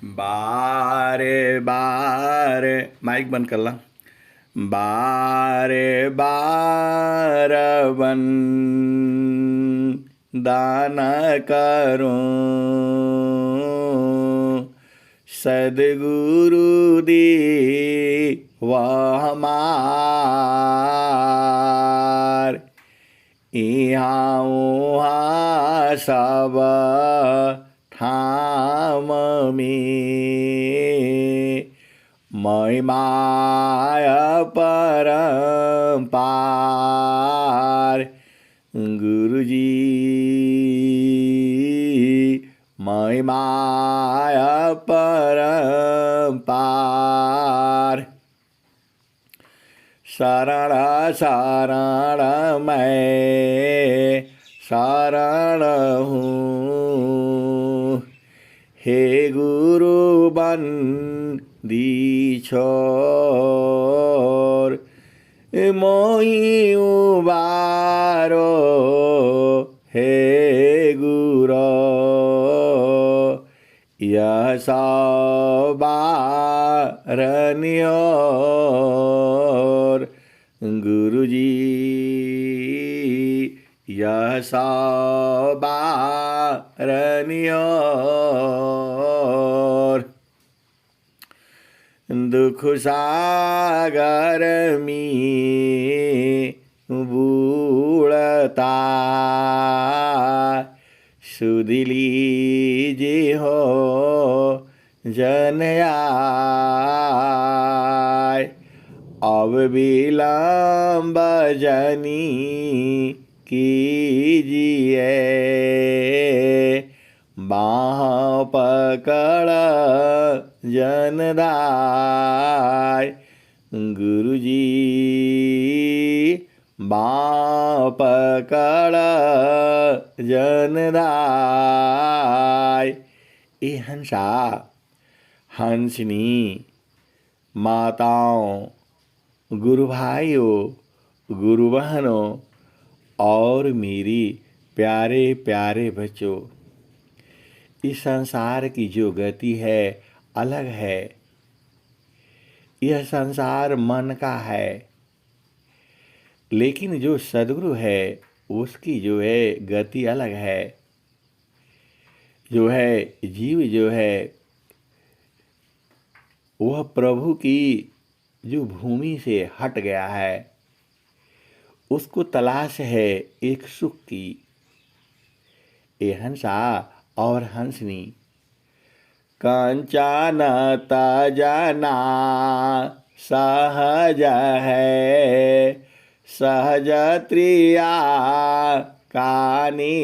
बारे बारे माइक बंद कर ला। बारे बार वन दान करूं, सदगुरु दी वह हमार। इहाँ उहाँ सब ठाम में महिमाय परम्पार। गुरुजी महिमाय परम्पार। शरण शरण मैं शरण हूँ, हे गुरु बंदी छोर। मोहि उबारो हे गुरो, यह सवारनियोर। गुरुजी यह सवारनियोर। दुख सागर में बूढ़ता, सुध लीजे हो जन आय। अब विलम्ब जनी कीजिए, बाह पकड़ जनदाय। गुरुजी बाह पकड़ जनदाय। ए हंसा, हंसनी, माताओं, गुरु भाइयों, गुरु बहनों और मेरी प्यारे प्यारे बच्चों, इस संसार की जो गति है अलग है। यह संसार मन का है, लेकिन जो सद्गुरु है उसकी जो है गति अलग है। जो है जीव जो है वह प्रभु की जो भूमि से हट गया है, उसको तलाश है एक सुख की। ए हंसा और हंसनी, कंचन तजना सहज है, सहज त्रिया कानी।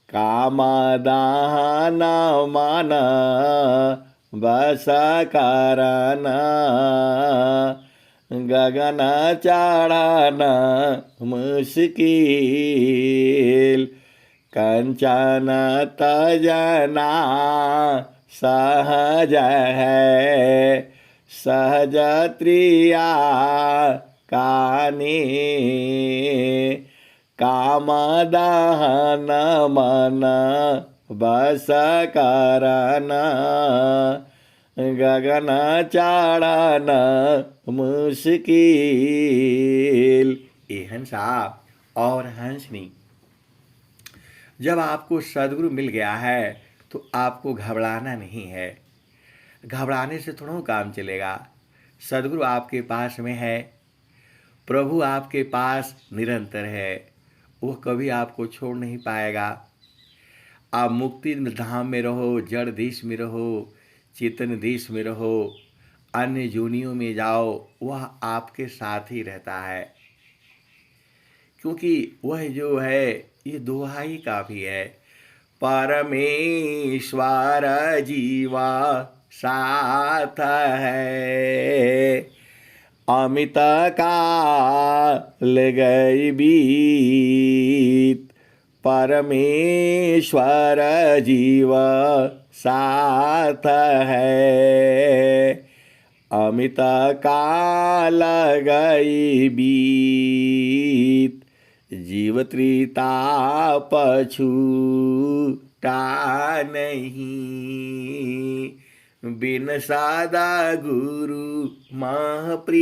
काम दान मन बस करन, गगन चढ़न मुश्किल। कंचन तजना सहज है, सहज त्रिया कानी। काम दहन मन बस करन, गगन चढ़न मुश्किल। ए हंसा और हंसनी, जब आपको सद्गुरु मिल गया है तो आपको घबराना नहीं है। घबराने से थोड़ा काम चलेगा। सद्गुरु आपके पास में है, प्रभु आपके पास निरंतर है, वह कभी आपको छोड़ नहीं पाएगा। आप मुक्ति धाम में रहो, जड़ देश में रहो, चेतन देश में रहो, अन्य योनियों में जाओ, वह आपके साथ ही रहता है। क्योंकि वह जो है ये दोहा ही काफ़ी है। परमेश्वर जीवा साथ है, अमित काल गई बीत। परमेश्वर जीव साथ है, अमित काल गई बीत। जीव त्रिताप छू नहीं। बिन सादा गुरु महप्रीत,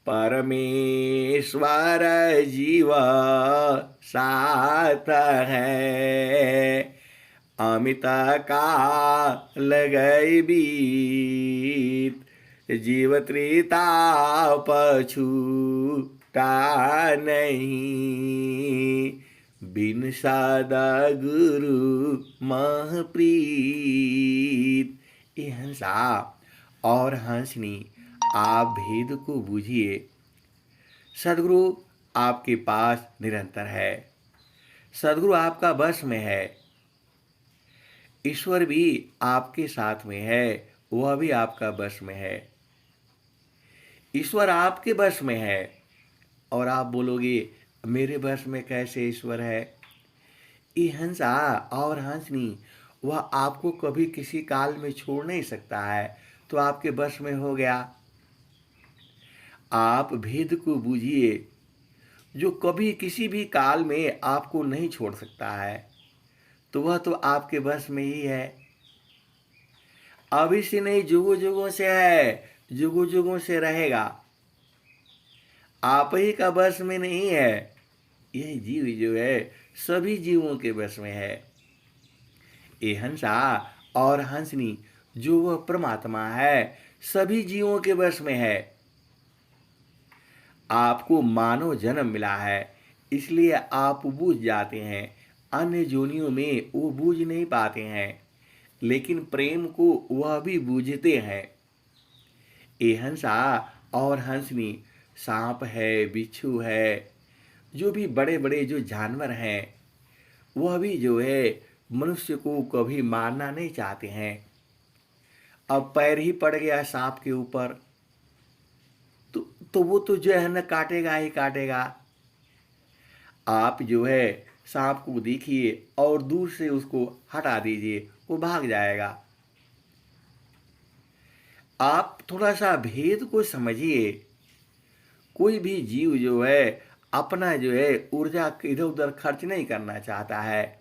परमेश्वर जीव साथ है। अमित काल गए बीत, जीव त्रिताप छूटा नहीं। बिन सादा गुरु महप्रीत। ये हंसा और हंसनी, आप भेद को बूझिए। सदगुरु आपके पास निरंतर है। सदगुरु आपका वश में है। ईश्वर भी आपके साथ में है, वह भी आपका वश में है। ईश्वर आपके वश में है और आप बोलोगे मेरे वश में कैसे ईश्वर है। ये हंसा और हंसनी, वह आपको कभी किसी काल में छोड़ नहीं सकता है, तो आपके वश में हो गया। आप भेद को बूझिए, जो कभी किसी भी काल में आपको नहीं छोड़ सकता है, तो वह तो आपके वश में ही है। अभी से नहीं, जुगों जुगों से है, जुगों जुगों से रहेगा। आप ही का वश में नहीं है। यह जीव जो है सभी जीवों के वश में है। ये हंसा और हंसनी, जो वह परमात्मा है, सभी जीवों के वश में है। आपको मानव जन्म मिला है, इसलिए आप बूझ जाते हैं। अन्य योनियों में वो बूझ नहीं पाते हैं, लेकिन प्रेम को वह भी बूझते हैं। ये हंसा और हंसनी, सांप है, बिच्छू है, जो भी बड़े बड़े जो जानवर हैं, वह भी जो है मनुष्य को कभी मारना नहीं चाहते हैं। अब पैर ही पड़ गया सांप के ऊपर, तो वो तो जो है न काटेगा ही काटेगा। आप जो है सांप को देखिए और दूर से उसको हटा दीजिए, वो भाग जाएगा। आप थोड़ा सा भेद को समझिए। कोई भी जीव जो है अपना जो है ऊर्जा इधर उधर खर्च नहीं करना चाहता है।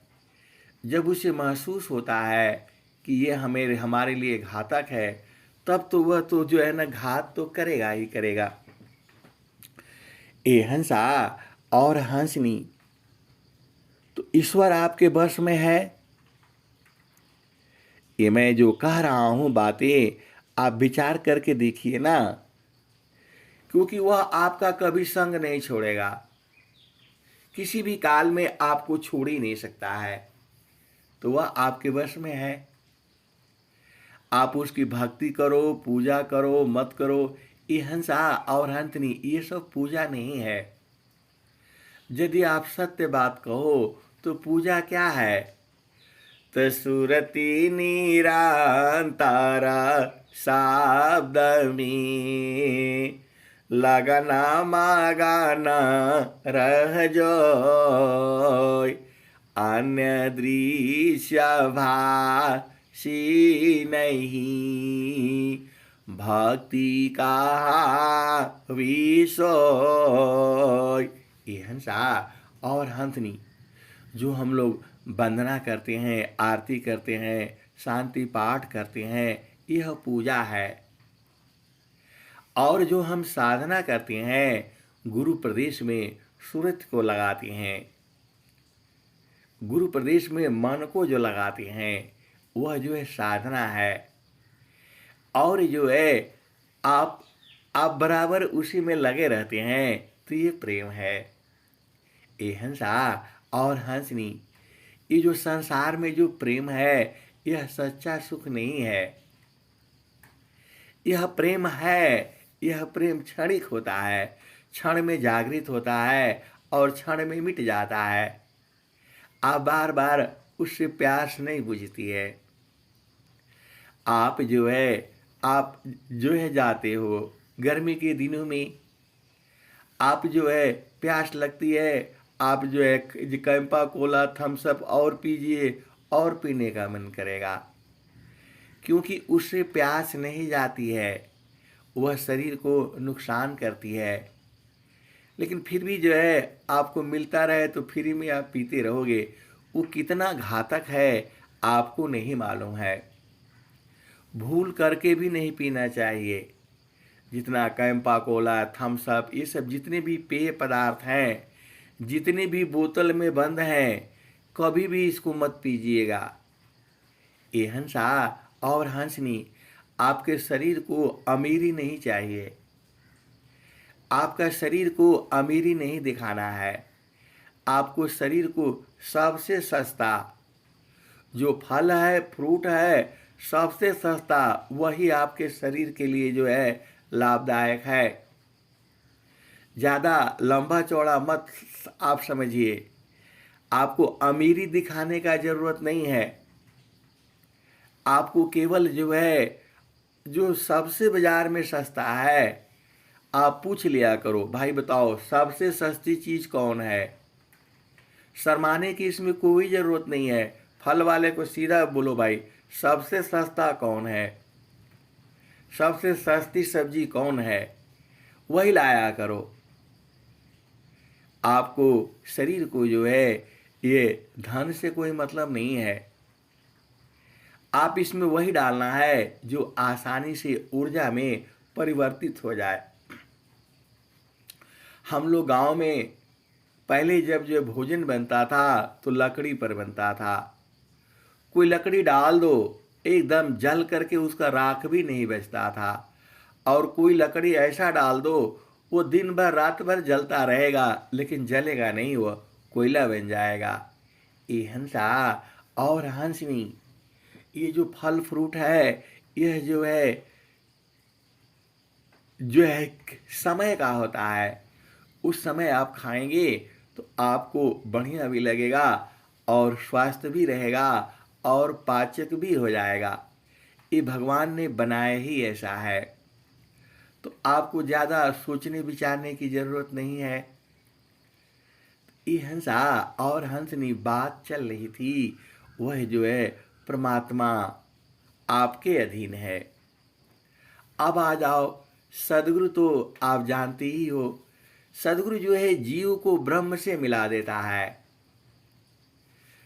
जब उसे महसूस होता है कि ये हमारे लिए घातक है, तब तो वह तो जो है ना घात तो करेगा ही करेगा। ए हंसा और हंसनी, तो ईश्वर आपके वश में है। ये मैं जो कह रहा हूं बातें, आप विचार करके देखिए ना, क्योंकि वह आपका कभी संग नहीं छोड़ेगा। किसी भी काल में आपको छोड़ ही नहीं सकता है, तो वह आपके वश में है। आप उसकी भक्ति करो, पूजा करो, मत करो, ये हंसा और हंसनी, ये सब पूजा नहीं है। यदि आप सत्य बात कहो तो पूजा क्या है? तो सुरती निरंतारा शब्द में लगना मगना रह जाय, अन्य दृश्य भाषी नहीं, भक्ति का विषय। ये हंसा और हंसनी, जो हम लोग वंदना करते हैं, आरती करते हैं, शांति पाठ करते हैं, यह पूजा है। और जो हम साधना करते हैं, गुरु प्रदेश में सूरत को लगाते हैं, गुरु प्रदेश में मन को जो लगाते हैं, वह जो है साधना है। और जो है आप बराबर उसी में लगे रहते हैं, तो ये प्रेम है। ये हंसा और हंसनी, ये जो संसार में जो प्रेम है, यह सच्चा सुख नहीं है। यह प्रेम है, यह प्रेम क्षणिक होता है, क्षण में जागृत होता है और क्षण में मिट जाता है। आप बार बार उससे प्यास नहीं बुझती है। आप जो है जाते हो गर्मी के दिनों में, आप जो है प्यास लगती है, आप जो है कैंपा कोला थम्स अप और पीजिए, और पीने का मन करेगा, क्योंकि उससे प्यास नहीं जाती है, वह शरीर को नुकसान करती है। लेकिन फिर भी जो है आपको मिलता रहे तो फ्री में आप पीते रहोगे, वो कितना घातक है आपको नहीं मालूम है। भूल करके भी नहीं पीना चाहिए। जितना कैंपा कोला, थम्स अप, ये सब जितने भी पेय पदार्थ हैं, जितने भी बोतल में बंद हैं, कभी भी इसको मत पीजिएगा। ये हंसा और हंसनी, आपके शरीर को अमीरी नहीं चाहिए। आपका शरीर को अमीरी नहीं दिखाना है। आपको शरीर को सबसे सस्ता जो फल है, फ्रूट है, सबसे सस्ता वही आपके शरीर के लिए जो है लाभदायक है। ज़्यादा लंबा चौड़ा मत आप समझिए। आपको अमीरी दिखाने का ज़रूरत नहीं है। आपको केवल जो है, जो सबसे बाजार में सस्ता है, आप पूछ लिया करो, भाई बताओ सबसे सस्ती चीज़ कौन है। शर्माने की इसमें कोई ज़रूरत नहीं है। फल वाले को सीधा बोलो, भाई सबसे सस्ता कौन है, सबसे सस्ती सब्जी कौन है, वही लाया करो। आपको शरीर को जो है ये धन से कोई मतलब नहीं है। आप इसमें वही डालना है जो आसानी से ऊर्जा में परिवर्तित हो जाए। हम लोग गांव में पहले जब जो भोजन बनता था तो लकड़ी पर बनता था। कोई लकड़ी डाल दो, एकदम जल करके उसका राख भी नहीं बचता था। और कोई लकड़ी ऐसा डाल दो, वो दिन भर रात भर जलता रहेगा लेकिन जलेगा नहीं, वो कोयला बन जाएगा। ये हंसा और हंसनी, ये जो फल फ्रूट है, यह जो है समय का होता है। उस समय आप खाएंगे तो आपको बढ़िया भी लगेगा और स्वास्थ्य भी रहेगा और पाचक भी हो जाएगा। ये भगवान ने बनाया ही ऐसा है। तो आपको ज़्यादा सोचने विचारने की ज़रूरत नहीं है। ये हंसा और हंसनी बात चल रही थी, वह जो है परमात्मा आपके अधीन है। अब आ जाओ, सदगुरु तो आप जानते ही हो। सदगुरु जो है जीव को ब्रह्म से मिला देता है।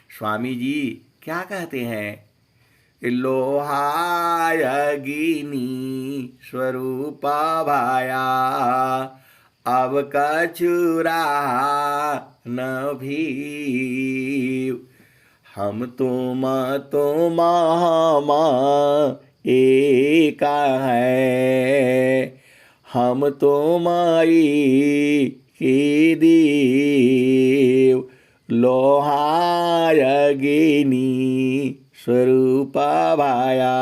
स्वामी जी क्या कहते हैं, लोहाय अग्नि स्वरूपा भाया, अब कछुरा न भी। हम तुम एका है, हम तुम्हारी की देव। लोहाय अग्नि स्वरूपा भाया,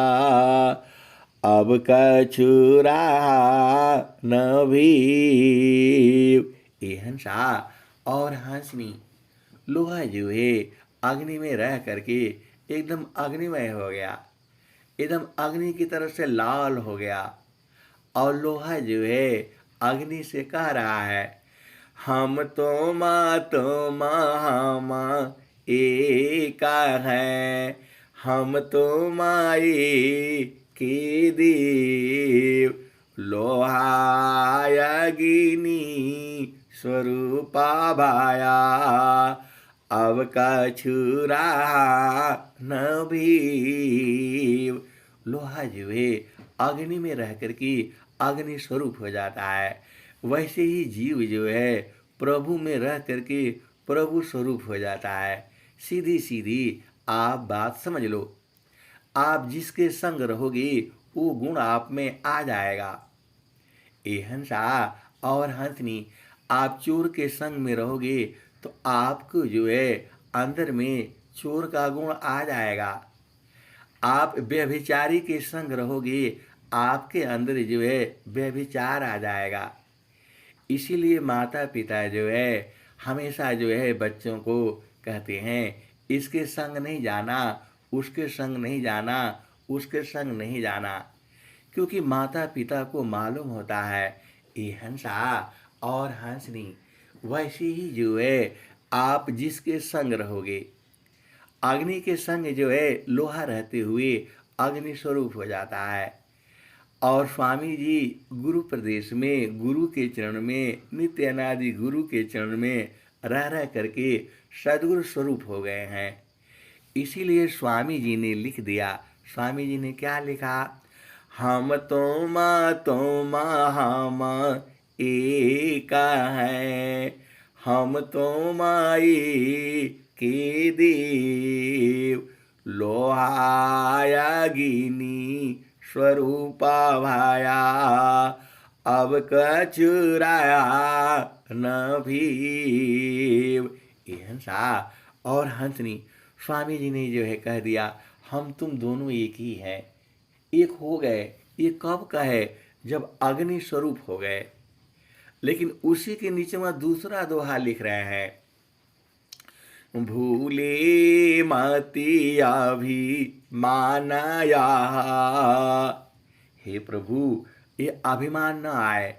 अब कछुरा न भी। ये हंसा और हंसनी, लोहा जो है अग्नि में रह करके एकदम अग्निमय हो गया, एकदम अग्नि की तरफ से लाल हो गया। और लोहा जो है अग्नि से कह रहा है, हम तुम हम एका है, हम तुम्हारी की देव। लोहाय अग्नि स्वरूपा भाया, अब कछुरा न भी। लोहा जो है अग्नि में रह करके अग्नि स्वरूप हो जाता है। वैसे ही जीव जो है प्रभु में रह करके प्रभु स्वरूप हो जाता है। सीधी सीधी आप बात समझ लो। आप जिसके संग रहोगे वो गुण आप में आ जाएगा। ये हंसा और हंसनी, आप चोर के संग में रहोगे तो आपको जो है अंदर में चोर का गुण आ जाएगा। आप व्यभिचारी के संग रहोगे, आपके अंदर जो है व्यभिचार आ जाएगा। इसीलिए माता पिता जो है हमेशा जो है बच्चों को कहते हैं, इसके संग नहीं जाना, उसके संग नहीं जाना, उसके संग नहीं जाना। क्योंकि माता पिता को मालूम होता है ये हंसा और हंसनी, वैसे ही जो है आप जिसके संग रहोगे। अग्नि के संग जो है लोहा रहते हुए अग्नि स्वरूप हो जाता है। और स्वामी जी गुरु प्रदेश में गुरु के चरण में, नित्य अनादि गुरु के चरण में रह रह करके सद्गुरु स्वरूप हो गए हैं। इसीलिए स्वामी जी ने लिख दिया। स्वामी जी ने क्या लिखा? हम हम एक हैं, हम के देव, लोहाया गिनी स्वरूपा भाया, अब कचुराया न भीव। ये हंसा और हंसनी स्वामी जी ने जो है कह दिया, हम तुम दोनों एक ही हैं, एक हो गए। ये कब का है? जब अग्नि स्वरूप हो गए। लेकिन उसी के नीचे में दूसरा दोहा लिख रहे हैं, भूले मतिया भी मानाया। हे प्रभु, ये अभिमान न आए।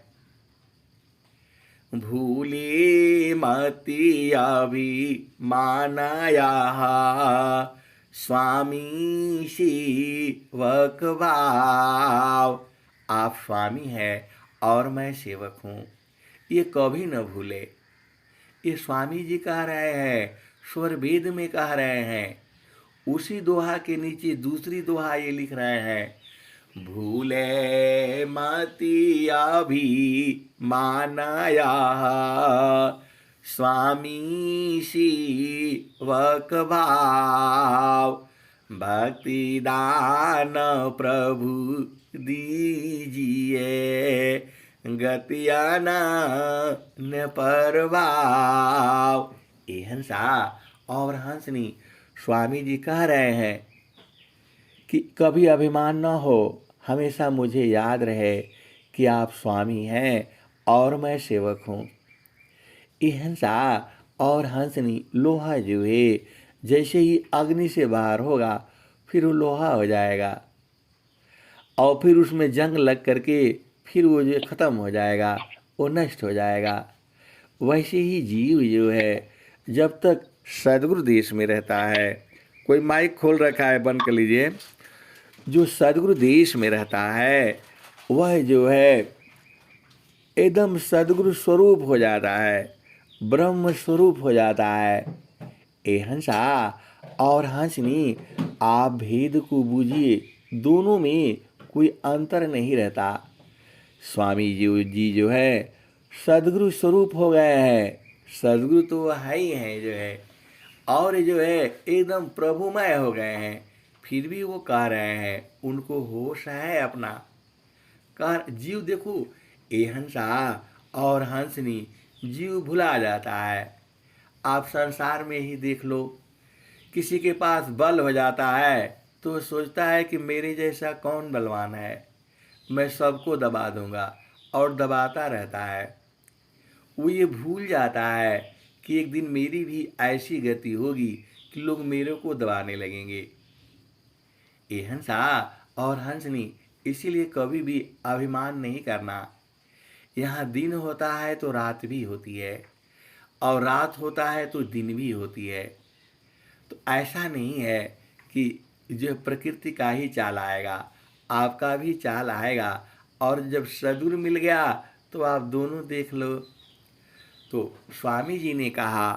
भूले मतिया भी मानाया, स्वामी सेवक भाव। आप स्वामी हैं और मैं सेवक हूँ, ये कभी न भूले। ये स्वामी जी कह रहे हैं, स्वर वेद में कह रहे हैं। उसी दोहा के नीचे दूसरी दोहा ये लिख रहे हैं, भूले मतिया भी मानाया, स्वामी सेवक भाव। भक्ति दान प्रभु दीजिए, गतिया न परभाव। ये हंसा और हंसनी स्वामी जी कह रहे हैं कि कभी अभिमान न हो, हमेशा मुझे याद रहे कि आप स्वामी हैं और मैं सेवक हूँ। ये हंसा और हंसनी लोहा जो है जैसे ही अग्नि से बाहर होगा फिर वो लोहा हो जाएगा और फिर उसमें जंग लग करके फिर वो जो ख़त्म हो जाएगा, वो नष्ट हो जाएगा। वैसे ही जीव जो है जब तक सद्गुरु देश में रहता है, कोई माइक खोल रखा है, बंद कर लीजिए। जो सद्गुरु देश में रहता है वह जो है एकदम सद्गुरु स्वरूप हो जाता है, ब्रह्म स्वरूप हो जाता है। ए हंसा और हंसनी, आप भेद को बूझिए, दोनों में कोई अंतर नहीं रहता। स्वामी जी जो है सद्गुरु स्वरूप हो गए हैं। सद्गुरु तो वह है ही हैं जो है, और जो है एकदम प्रभुमय हो गए हैं। फिर भी वो कह रहे हैं, उनको होश है अपना। कह जीव देखो, ए हंसा और हंसनी, जीव भुला जाता है। आप संसार में ही देख लो, किसी के पास बल हो जाता है तो सोचता है कि मेरे जैसा कौन बलवान है, मैं सबको दबा दूंगा, और दबाता रहता है। वो ये भूल जाता है कि एक दिन मेरी भी ऐसी गति होगी कि लोग मेरे को दबाने लगेंगे। ये हंसा और हंसनी, इसीलिए कभी भी अभिमान नहीं करना। यहाँ दिन होता है तो रात भी होती है, और रात होता है तो दिन भी होती है। तो ऐसा नहीं है कि जो प्रकृति का ही चाल आएगा, आपका भी चाल आएगा। और जब सद्गुरु मिल गया तो आप दोनों देख लो। तो स्वामी जी ने कहा,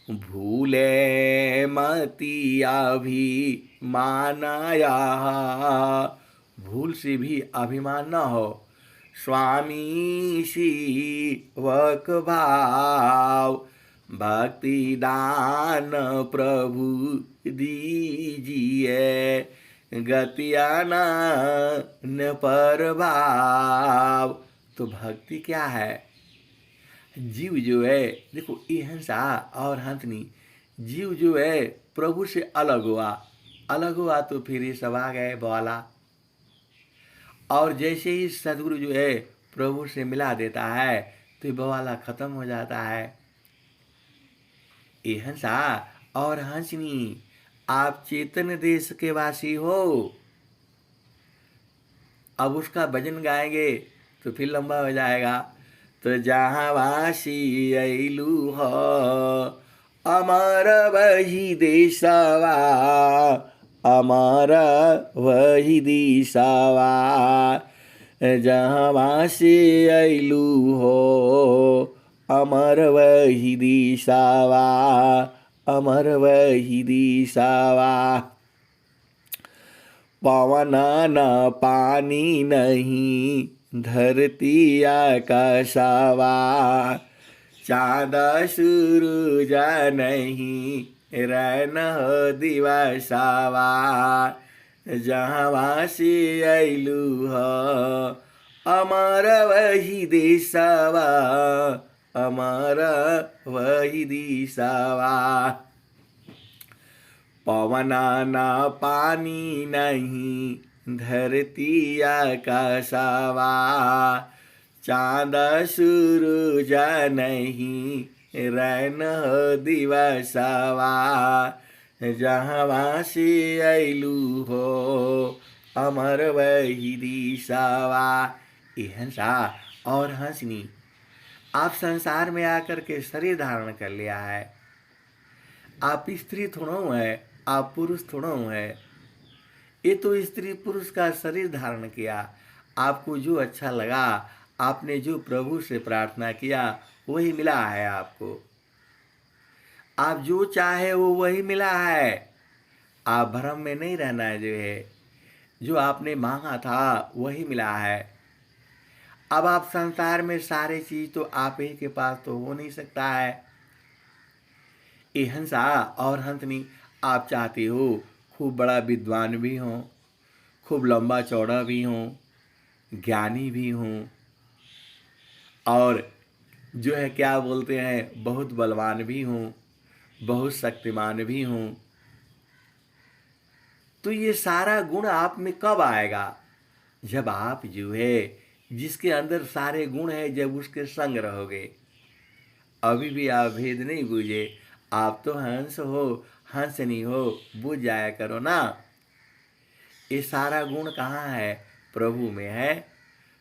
भूले मतिया भी मानाया, भूल से भी अभिमान न हो, स्वामी सेवक भाव। भक्ति दान प्रभु दीजिए, गतिया न परभाव। तो भक्ति क्या है? जीव जो है देखो, ये हंसा और हंसनी, जीव जो है प्रभु से अलग हुआ तो फिर ये सब आ गए बवाला। और जैसे ही सद्गुरु जो है प्रभु से मिला देता है तो ये बवाला खत्म हो जाता है। ये हंसा और हंसनी, आप चेतन देश के वासी हो। अब उसका भजन गाएंगे तो फिर लंबा हो जाएगा। तो जहाँ वासी अइलू हो, अमर वही देशवा, अमर वही दिशवा। जहाँ वासी अइलू हो, अमर वही दिशावा, अमर वही दिशावा। पवन न पानी नहीं धरती आकाशवा, चाँद सूरज नहीं रैन दिवसवा। जहाँ से अइलू ह अमर वही देशवा, अमर वही दिशवा। पवन न पानी नहीं धरती आकाशवा, चाँद सूरज नहीं रैन दिवसवा। जहाँ से अइलू हो अमर वही दिशवा। ये हंसा और हंसनी, आप संसार में आकर के शरीर धारण कर लिया है। आप स्त्री थोड़ा है, आप पुरुष थोड़ा है। ये तो स्त्री पुरुष का शरीर धारण किया। आपको जो अच्छा लगा, आपने जो प्रभु से प्रार्थना किया वही मिला है आपको। आप जो चाहे वो वही मिला है। आप भ्रम में नहीं रहना है। जो आपने मांगा था वही मिला है। अब आप संसार में सारे चीज तो आप ही के पास तो हो नहीं सकता है। ये हंसा और हंसनी, आप चाहते हो खूब बड़ा विद्वान भी हो, खूब लंबा चौड़ा भी हो, ज्ञानी भी हो, और जो है क्या बोलते हैं बहुत बलवान भी हूँ, बहुत शक्तिमान भी हूँ। तो ये सारा गुण आप में कब आएगा? जब आप जो है जिसके अंदर सारे गुण है जब उसके संग रहोगे। अभी भी आप भेद नहीं बूझे। आप तो हंस हो, हंसनी हो, बूझ जाया करो ना। ये सारा गुण कहाँ है? प्रभु में है।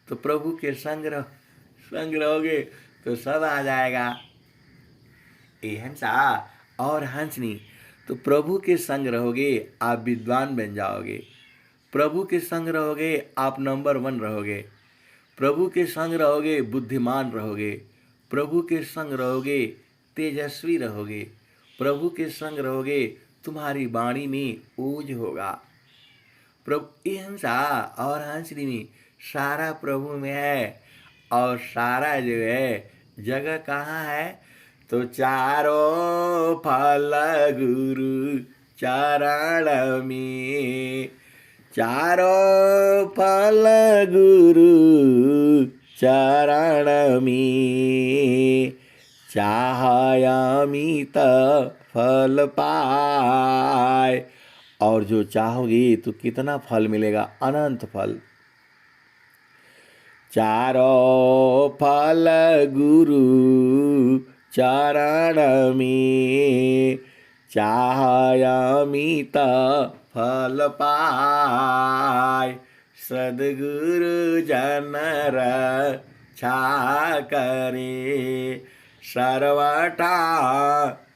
तो प्रभु के संग रहोगे तो सब आ जाएगा। ये हंसा और हंसनी, तो प्रभु के संग रहोगे आप विद्वान बन जाओगे। प्रभु के संग रहोगे आप नंबर 1 रहोगे। प्रभु के संग रहोगे बुद्धिमान रहोगे। प्रभु के संग रहोगे तेजस्वी रहोगे। प्रभु के संग रहोगे तुम्हारी वाणी में ओज होगा। प्रभु हंसा और हंसनी में सारा प्रभु में है। और सारा जो है जगह कहाँ है? तो चारों फल गुरु चरण में, चारों फल गुरु चरण में, चाहयामित फल पाए। और जो चाहोगे तो कितना फल मिलेगा? अनंत फल। चारों फल गुरु चरण में, चाहयामित फल पाए। सद्गुरु जन रक्षा करे, सर्वथा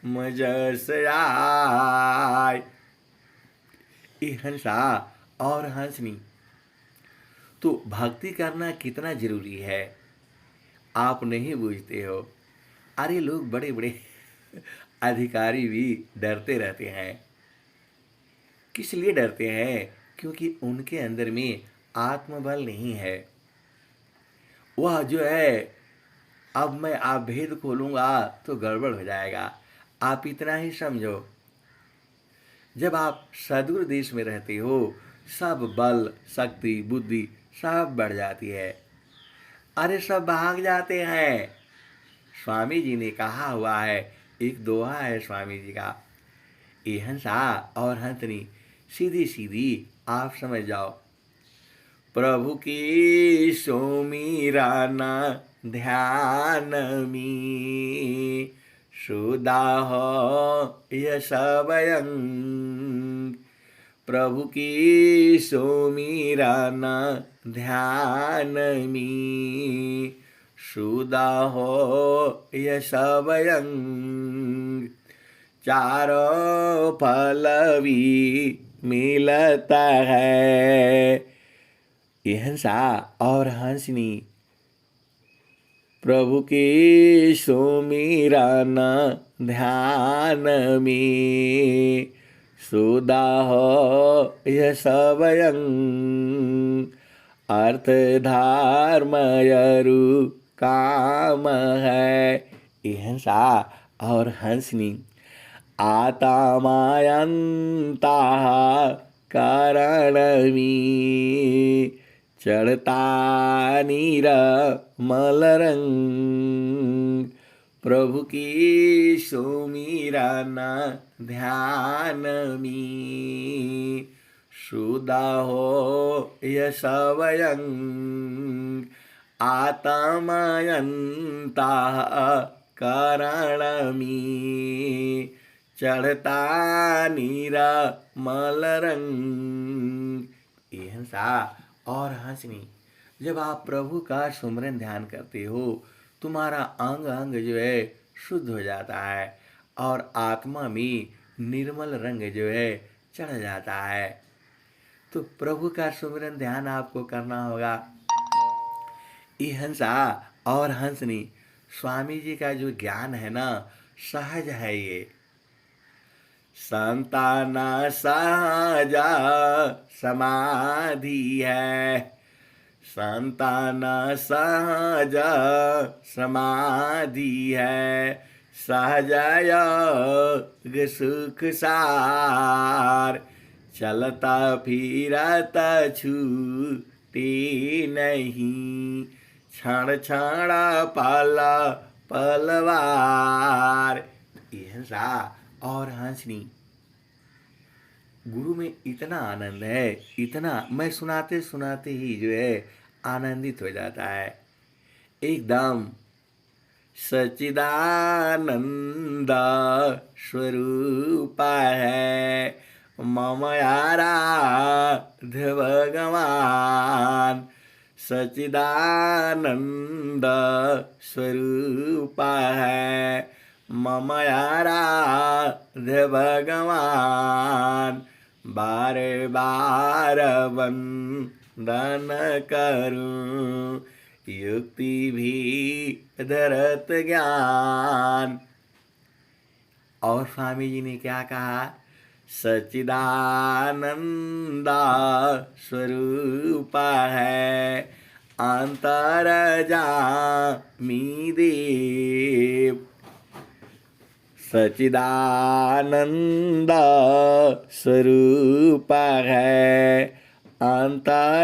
मुझस आए। ये हंसा और हंसनी, तो भक्ति करना कितना जरूरी है आप नहीं बूझते हो। अरे लोग बड़े बड़े अधिकारी भी डरते रहते हैं। किस लिए डरते हैं? क्योंकि उनके अंदर में आत्मबल नहीं है। वह जो है अब मैं आप भेद खोलूंगा तो गड़बड़ हो जाएगा। आप इतना ही समझो, जब आप सदगुरु देश में रहते हो सब बल शक्ति बुद्धि सब बढ़ जाती है। अरे सब भाग जाते हैं। स्वामी जी ने कहा हुआ है, एक दोहा है स्वामी जी का। ये हंसा और हंसनी सीधी सीधी आप समझ जाओ। प्रभु की सुमिरना ध्यान में, सुधा हो यश स्वयं। प्रभु की सुमिरना ध्यान में, सुधा हो यश स्वयं। चारों फल भी मिलता है। ये हंसा और हंसनी, प्रभु की सुमिरन ध्यान में सुधा हो यह सबयं अर्थ धर्मयरु काम है। हिंसा और हंसनी आत्मायंता कारणमी चढ़ता नीर मलरंग प्रभु की सुमिरन ध्यान में सुधा हो यह सबयं आत्मयंता कारणमी चढ़ता नीरा मलरंग। हिंसा और हंसनी जब आप प्रभु का सुमरन ध्यान करते हो तुम्हारा अंग अंग जो है शुद्ध हो जाता है और आत्मा में निर्मल रंग जो है चढ़ जाता है। तो प्रभु का सुमरन ध्यान आपको करना होगा। ये हंसा और हंसनी स्वामी जी का जो ज्ञान है ना सहज है। ये संतान सहज समाधि है संतान सहज समाधि है सहजयोग सुख सार चलता फिरता छूटे नहीं क्षण क्षण पल पलवार। हिंसा और हंसनी गुरु में इतना आनंद है इतना मैं सुनाते सुनाते ही जो है आनंदित हो जाता है एकदम। सच्चिदानंद स्वरूप है मम आराध्य भगवान सच्चिदानंद स्वरूप है मम आराध्य भगवान बारे बार वंदन करूं युक्ति भी धरत ज्ञान। और स्वामी जी ने क्या कहा सच्चिदानंद स्वरूप है अंतर्यामी देव सच्चिदानंद स्वरूप है अंतर्यामी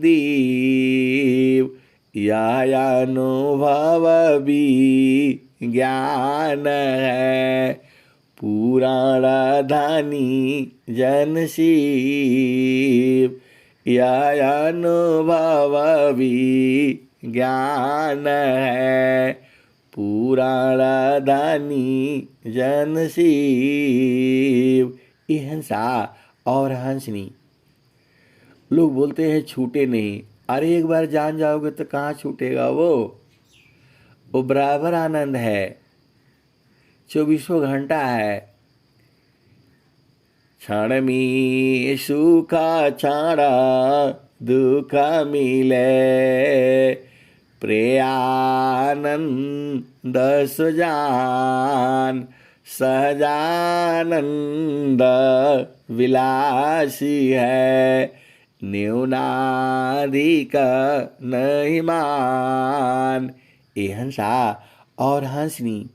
देव यह अनुभव भी ज्ञान है पुराण धनी जन शिव यह अनुभव भी ज्ञान है पुराण धनी जन शिव। हिंसा और हंसनी लोग बोलते हैं छूटे नहीं अरे एक बार जान जाओगे तो कहाँ छूटेगा वो बराबर आनंद है 24 घंटा है क्षण में सुख क्षण दुख मिले प्रेयानंद सुजान सहजानंद विलासी है न्यूनाधिक नहीं मान। हंसा और हंसनी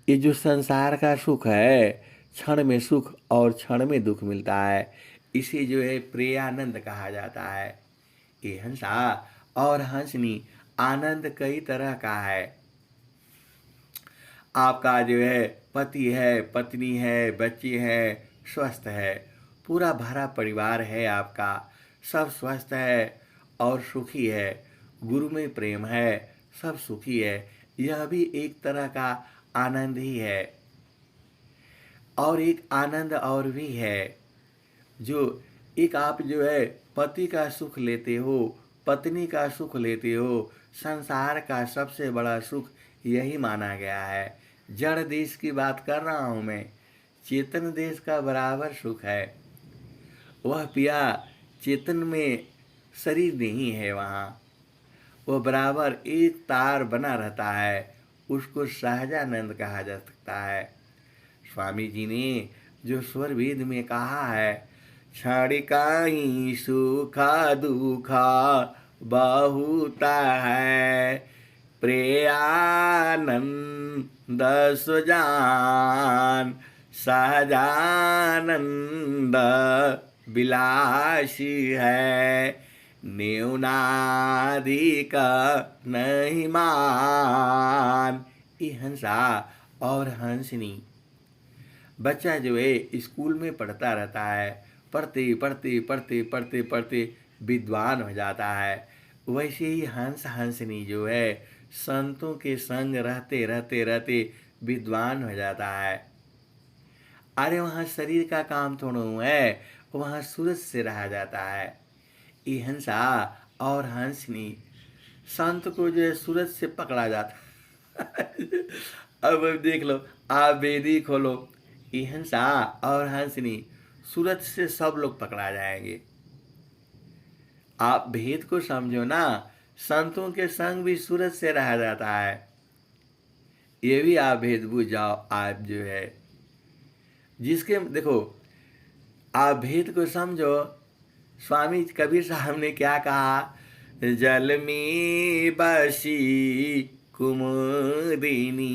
ये जो संसार का सुख है क्षण में सुख और क्षण में दुख मिलता है इसे जो है प्रेयानंद कहा जाता है। ये हंसा और हंसनी आनंद कई तरह का है। आपका जो है पति है पत्नी है बच्चे हैं स्वस्थ है पूरा भरा परिवार है आपका सब स्वस्थ है और सुखी है गुरु में प्रेम है सब सुखी है यह भी एक तरह का आनंद ही है। और एक आनंद और भी है जो एक आप जो है पति का सुख लेते हो पत्नी का सुख लेते हो संसार का सबसे बड़ा सुख यही माना गया है। जड़ देश की बात कर रहा हूँ मैं चेतन देश का बराबर सुख है। वह पिया चेतन में शरीर नहीं है वहाँ, वो बराबर एक तार बना रहता है, उसको सहजानंद कहा जा सकता है। स्वामी जी ने जो स्वर वेद में कहा है, क्षणिकाई सुखा दुखा बहुता है, प्रेयानंद सुजान सहजानंद विलासी है, न्यूनाधिक नहीं मान। ये हंसा और हंसनी। बच्चा जो है स्कूल में पढ़ता रहता है, पढ़ते पढ़ते पढ़ते पढ़ते पढ़ते विद्वान हो जाता है। वैसे ही हंस हंसनी जो है संतों के संग रहते रहते रहते विद्वान हो जाता है। अरे वहाँ शरीर का काम थोड़ा है, वहाँ सूरज से रहा जाता है। ये हंसा और हंसनी संत को जो है सूरज से पकड़ा जाता है। अब देख लो, आप वेदी खोलो, ये हंसा और हंसनी सूरज से सब लोग पकड़ा जाएंगे। आप भेद को समझो ना, संतों के संग भी सूरज से रहा जाता है। ये भी आप भेद बुझ जाओ। आप जो है जिसके देखो, आप भेद को समझो। स्वामी कबीर साहब ने क्या कहा, जल में बसी कुमुदिनी,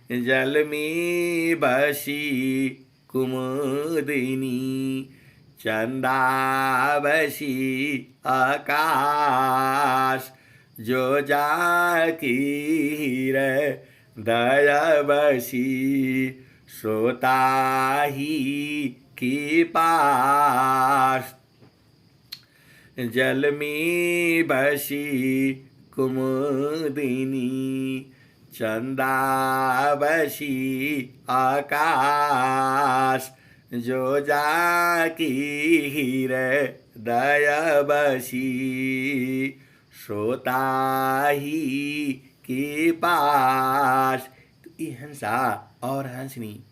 जल में बसी कुमुदिनी, चंदा बसी आकाश, जो जाकी रे दया बसी, सोता ही की पास, जल में बसी कुमुदिनी, चंदा बसी आकाश, जो जाकी हृदय बसी, सोता ही के पास। तो ये हंसा और हंसनी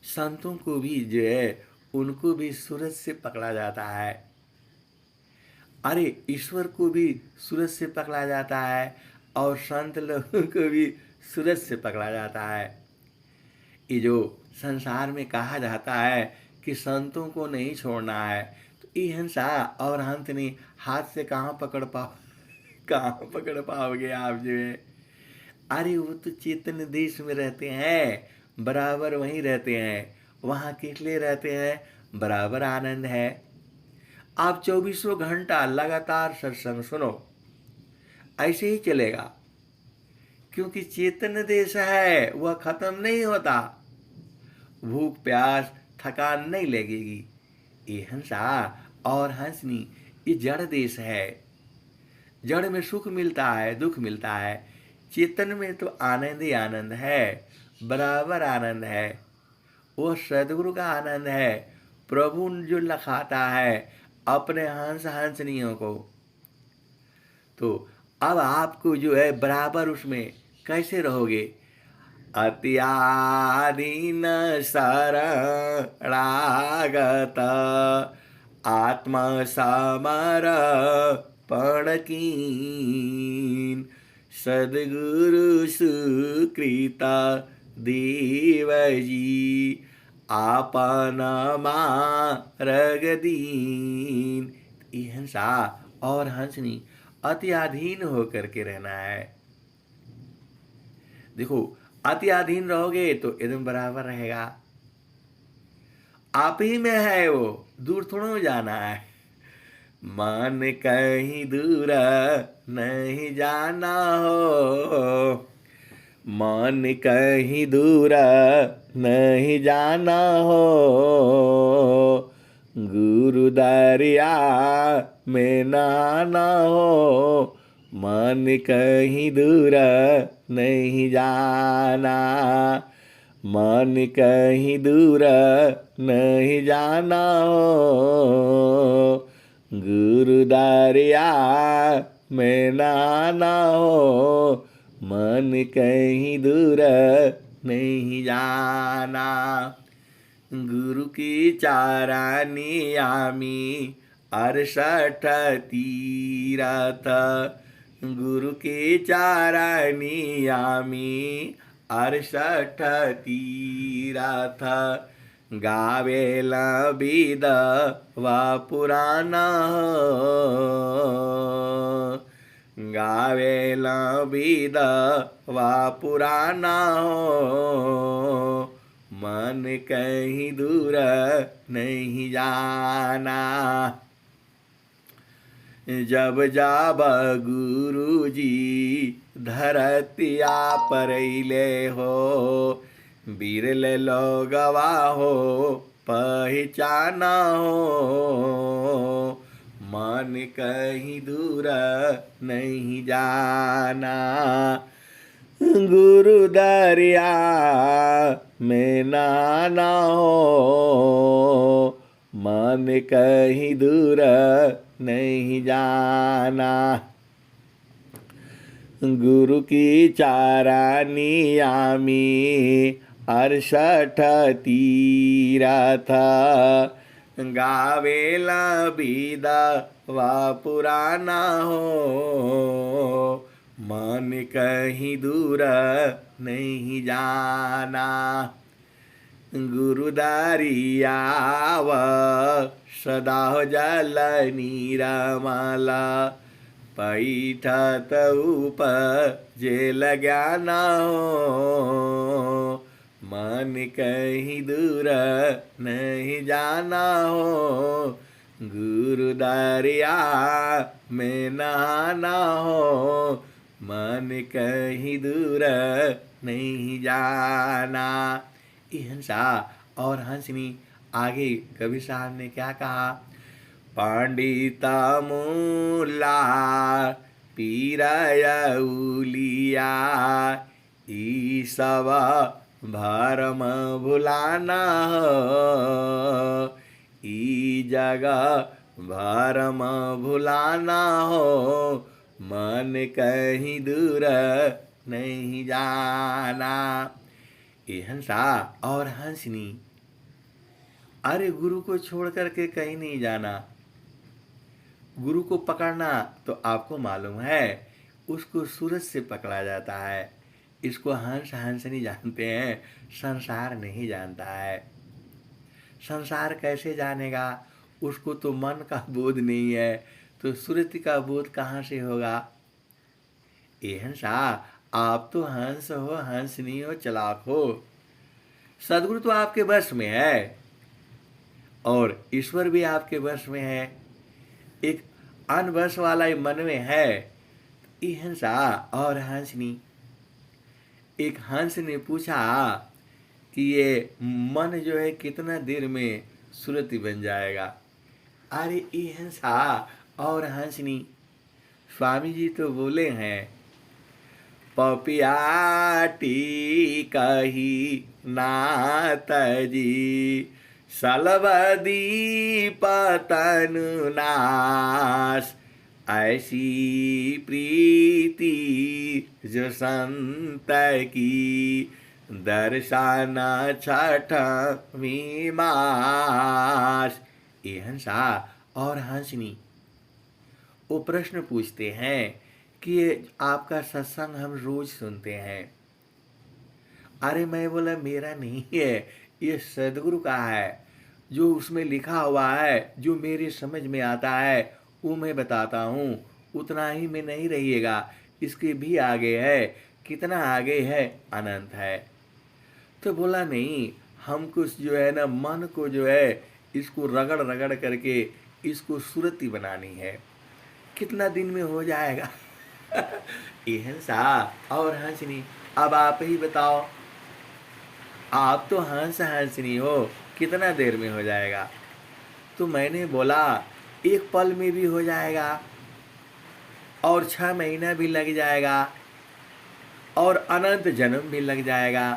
संतों को भी जो है उनको भी सूरज से पकड़ा जाता है। अरे ईश्वर को भी सूरज से पकड़ा जाता है और संत लोगों को भी सूरज से पकड़ा जाता है। ये जो संसार में कहा जाता है कि संतों को नहीं छोड़ना है, तो ये हंसा और हंस नहीं हाथ से कहाँ पकड़ पाओगे आप जो है। अरे वो तो चेतन देश में रहते हैं, बराबर वहीं रहते हैं। वहाँ किस लिए रहते हैं, बराबर आनंद है। आप 24 घंटा लगातार सत्संग सुनो, ऐसे ही चलेगा, क्योंकि चेतन देश है, वह खत्म नहीं होता। भूख प्यास थकान नहीं लगेगी। ये हंसा और हंसनी ये जड़ देश है। जड़ में सुख मिलता है, दुख मिलता है। चेतन में तो आनंद ही आनंद है, बराबर आनंद है। वो सदगुरु का आनंद है। प्रभु जो लखाता है अपने हंस हंसनियों को, तो अब आपको जो है बराबर उसमें कैसे रहोगे। अत्यादीन शरणागत आत्मा समर्पण कीन, सद्गुरु सुकृत देव जी आपन मार्ग दीन। ये हंसा और हंसनी अत्याधीन होकर के रहना है। देखो अत्याधीन रहोगे तो एकदम बराबर रहेगा। आप ही में है, वो दूर थोड़ा जाना है। मन कहीं दूर नहीं जाना हो, मन कहीं दूर नहीं जाना हो, गुरु दरिया में नहाना हो, मन कहीं दूर नहीं जाना, मन कहीं दूर नहीं जाना हो, गुरु दरिया में नहाना हो, मन कहीं दूर नहीं जाना। गुरु की चारानी आमी 68 तीरथ गुरु के चारणी आम्ही 68 तीरथ गावेला वेद वा पुराण गावेला वेद वा पुराण मन कहीं दूर नहीं जाना। जब जाब गुरुजी धरतिया परैले हो बिरल लोगवा हो पहचाना हो मन कहीं दूर नहीं जाना। गुरु दरिया में नाना हो मन कहीं दूर नहीं जाना। गुरु की चारानी आमी 68 तीरथ गावेला वेद वा पुराण हो मन कहीं दूर नहीं जाना। गुरुदारियाव सदा जल नीरमल पैठत उपजेल ज्ञान हो मन कहीं दूर नहीं जाना हो। गुरुदारिया में नहाना हो मन कहीं दूर नहीं जाना। ये हंसा और हंसनी आगे कबीर साहब ने क्या कहा? पंडिता मूला पीराया उलिया ई सब भरम भुलाना हो ई जगह भरम भुलाना हो मन कहीं दूर नहीं जाना। ये हंसा और हंसनी अरे गुरु को छोड़ करके कहीं नहीं जाना। गुरु को पकड़ना तो आपको मालूम है उसको सूरज से पकड़ा जाता है। इसको हंस हंसनी जानते हैं, संसार नहीं जानता है। संसार कैसे जानेगा? उसको तो मन का बोध नहीं है, तो सूरज का बोध कहाँ से होगा? ये हंसा आप तो हंस हो, हंसनी हो, चलाक हो। सदगुरु तो आपके वश में है और ईश्वर भी आपके वश में है। एक अनवश वाला मन में है। ये हंसा और हंसनी एक हंस ने पूछा कि ये मन जो है कितना देर में सुरति बन जाएगा। अरे ये हंसा और हंसनी स्वामी जी तो बोले हैं पपियाटी कही नाथ जी सलबदी पतन नाश ऐसी प्रीति जो संत की दर्शन छठवीं मास। ये हंसा और हंसनी वो प्रश्न पूछते हैं कि ये आपका सत्संग हम रोज सुनते हैं। अरे मैं बोला मेरा नहीं है, ये सदगुरु का है। जो उसमें लिखा हुआ है, जो मेरे समझ में आता है वो मैं बताता हूँ। उतना ही में नहीं रहिएगा, इसके भी आगे है। कितना आगे है? अनंत है। तो बोला नहीं, हमको जो है ना मन को जो है इसको रगड़ रगड़ करके इसको सुरति बनानी है। कितना दिन में हो जाएगा? ये हंसा और हंसनी अब आप ही बताओ। आप तो हंस हंसनी हो, कितना देर में हो जाएगा? तो मैंने बोला एक पल में भी हो जाएगा और 6 महीना भी लग जाएगा और अनंत जन्म भी लग जाएगा।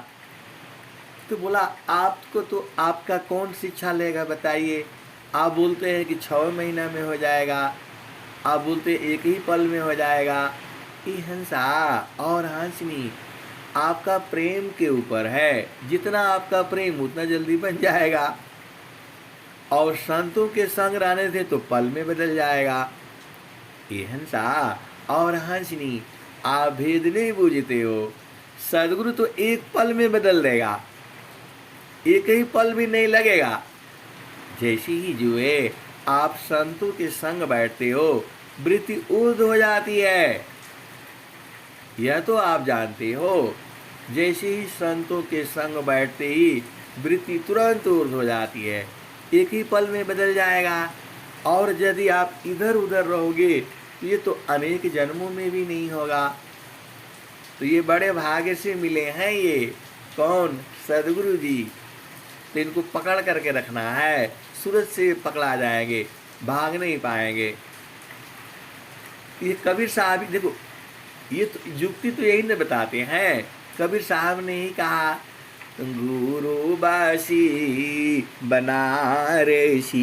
तो बोला आपको तो आपका कौन शिक्षा लेगा बताइए? आप बोलते हैं कि 6 महीना में हो जाएगा, आप बोलते एक ही पल में हो जाएगा। ये हंसा और हंसनी आपका प्रेम के ऊपर है। जितना आपका प्रेम उतना जल्दी बन जाएगा और संतों के संग रहने से तो पल में बदल जाएगा। ये हंसा और हंसनी, आप भेद नहीं बूझते हो। सदगुरु तो एक पल में बदल देगा, एक ही पल भी नहीं लगेगा। जैसे ही जुए आप संतों के संग बैठते हो, वृत्ति ऊर्ध हो जाती है, यह तो आप जानते हो। जैसे ही संतों के संग बैठते ही वृत्ति तुरंत ऊर्ध हो जाती है, एक ही पल में बदल जाएगा। और यदि आप इधर उधर रहोगे तो ये तो अनेक जन्मों में भी नहीं होगा। तो ये बड़े भाग्य से मिले हैं ये कौन? सदगुरु जी। तो इनको पकड़ करके रखना है, सूरज से पकड़ा जाएंगे, भाग नहीं पाएंगे। ये कबीर साहब देखो, ये तो युक्ति तो यही न बताते हैं। कबीर साहब ने ही कहा, गुरु बासी बनारसी,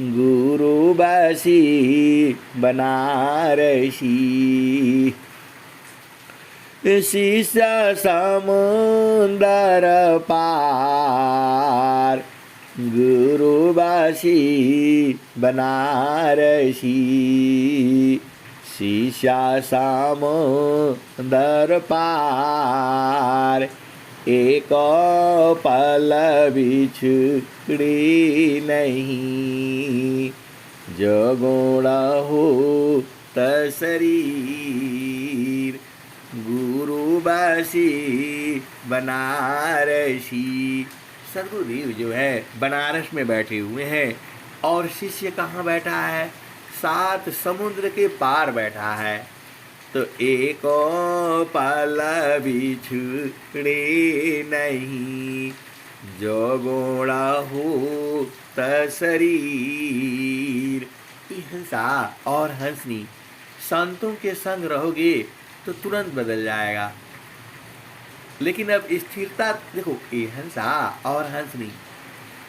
गुरु बासी बनारसी, शीशा समुंदर पार, गुरुबासी बनारसी, शीशा समुंदर पार, एक पल बिछड़ी नहीं, जो गुण हो शरीर, गुरुबासी बनारसी। सदगुरुदेव जो है बनारस में बैठे हुए हैं और शिष्य कहाँ बैठा है? 7 समुद्र के पार बैठा है। तो एक पल बिछड़े नहीं, जो गुण हो शरीर। हंसा और हंसनी, संतों के संग रहोगे तो तुरंत बदल जाएगा। लेकिन अब स्थिरता देखो, ये हंसा और हंसनी,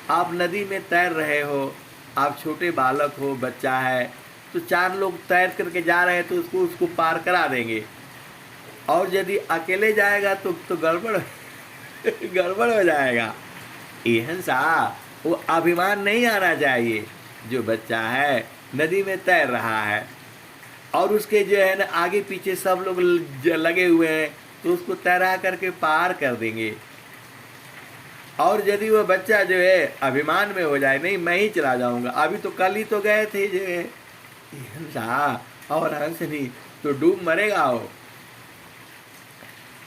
आप नदी में तैर रहे हो, आप छोटे बालक हो, बच्चा है, तो 4 लोग तैर करके जा रहे हैं तो उसको पार करा देंगे। और यदि अकेले जाएगा तो गड़बड़ गड़बड़ हो जाएगा। ये हंसा, वो अभिमान नहीं आना चाहिए। जो बच्चा है नदी में तैर रहा है और उसके जो है ना आगे पीछे सब लोग लगे हुए हैं, तो उसको तैरा करके पार कर देंगे। और यदि वो बच्चा जो है अभिमान में हो जाए, नहीं मैं ही चला जाऊंगा, अभी तो कल ही तो गए थे जो है, हंसा और हंसनी, तो डूब मरेगा वो।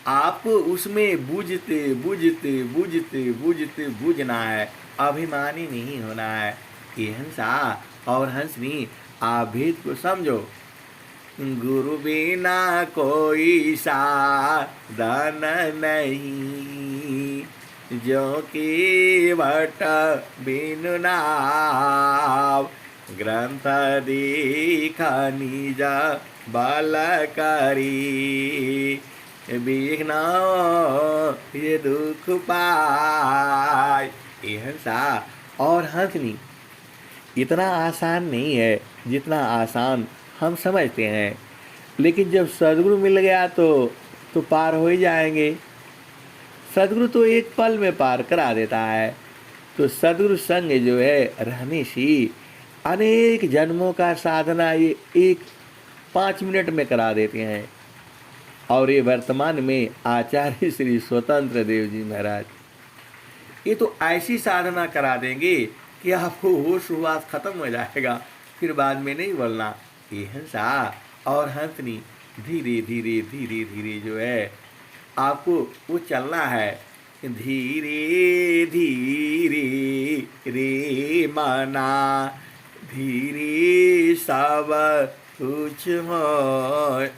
आपको उसमें बूझते बूझते बूझते बूझते बूझना है, अभिमानी नहीं होना है। ये हंसा और हंसनी, आप भेद को समझो। गुरु बिना कोई साधन नहीं, जो कि वट बिनु नाव, ग्रंथ दीख निज बल करी, बिघ्न ये दुख पाय। ये हंसा और हंसनी इतना आसान नहीं है जितना आसान हम समझते हैं। लेकिन जब सदगुरु मिल गया तो पार हो ही जाएंगे। सदगुरु तो एक पल में पार करा देता है। तो सदगुरु संग जो है रहने से अनेक जन्मों का साधना ये 5 मिनट में करा देते हैं। और ये वर्तमान में आचार्य श्री स्वतंत्र देव जी महाराज ये तो ऐसी साधना करा देंगे कि आपको होश हुआस खत्म हो जाएगा, फिर बाद में नहीं बोलना। ये हंसा और हंसनी, धीरे धीरे धीरे धीरे जो है आपको वो चलना है। धीरे धीरे रे मना, धीरे सब कुछ हो,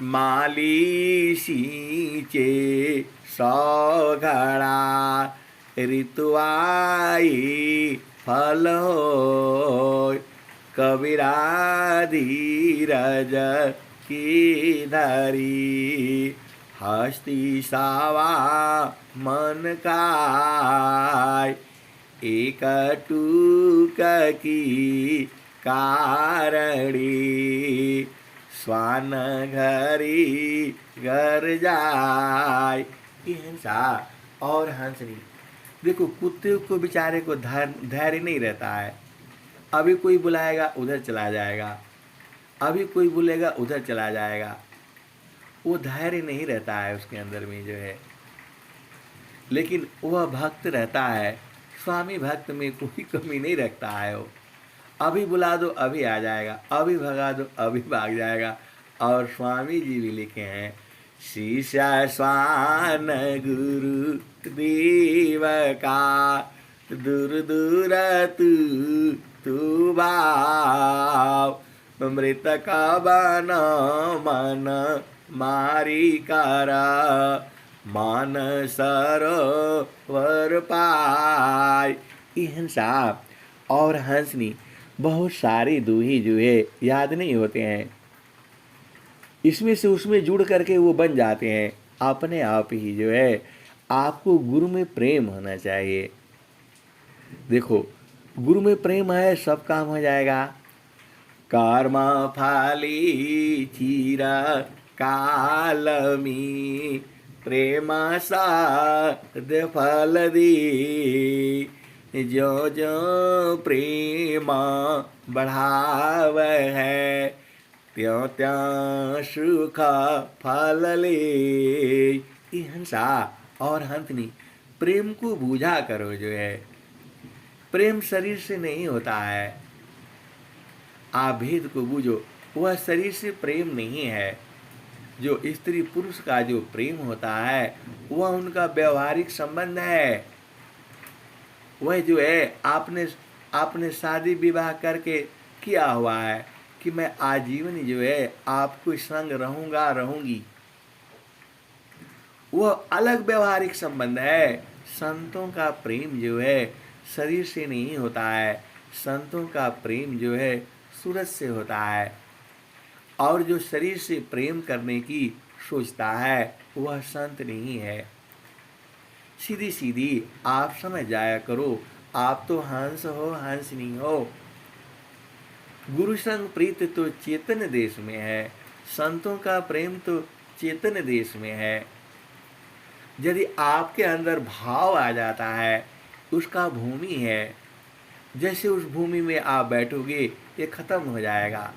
माली सींचे 100 घड़ा, ऋतुआई फल हो, कबीरा धीरज की धरी, हस्ती सावा मन काय, एक टूक की कारणी, स्वान घरी घर जाय। ये हंसा और हंसनी देखो कुत्ते को बेचारे को धैर्य नहीं रहता है। अभी कोई बुलाएगा उधर चला जाएगा, अभी कोई बोलेगा उधर चला जाएगा। वो धैर्य नहीं रहता है उसके अंदर में जो है। लेकिन वह भक्त रहता है, स्वामी भक्त में कोई कमी नहीं रखता है। वो अभी बुला दो अभी आ जाएगा, अभी भगा दो अभी भाग जाएगा। और स्वामी जी भी लिखे हैं, शीशा स्वान गुरु देव का, दूर दूर तू भाव, मृत का बन मन मारी करा, मान सरोवर पाय। साहब और हंसनी बहुत सारी दूही जो है याद नहीं होते हैं, इसमें से उसमें जुड़ करके वो बन जाते हैं अपने आप ही जो है। आपको गुरु में प्रेम होना चाहिए। देखो गुरु में प्रेम है सब काम हो जाएगा। कर्म फाली चीरा कालमी, प्रेम साध फल दी, जो जो प्रेम बढ़ाव है, त्यों त्यों सुख फल ले। हंसा और हंसनी प्रेम को बूझा करो जो है। प्रेम शरीर से नहीं होता है, आप भेद को बूझो। वह शरीर से प्रेम नहीं है। जो स्त्री पुरुष का जो प्रेम होता है वह उनका व्यवहारिक संबंध है। वह जो है आपने शादी विवाह करके किया हुआ है कि मैं आजीवन जो है आपको संग रहूंगा रहूंगी, वह अलग व्यवहारिक संबंध है। संतों का प्रेम जो है शरीर से नहीं होता है, संतों का प्रेम जो है सूरज से होता है। और जो शरीर से प्रेम करने की सोचता है वह संत नहीं है। सीधी सीधी आप समझ जाया करो, आप तो हंस हो, हंस नहीं हो। गुरु संग प्रीत तो चेतन देश में है, संतों का प्रेम तो चेतन देश में है। यदि आपके अंदर भाव आ जाता है, उसका भूमि है, जैसे उस भूमि में आप बैठोगे ये खत्म हो जाएगा।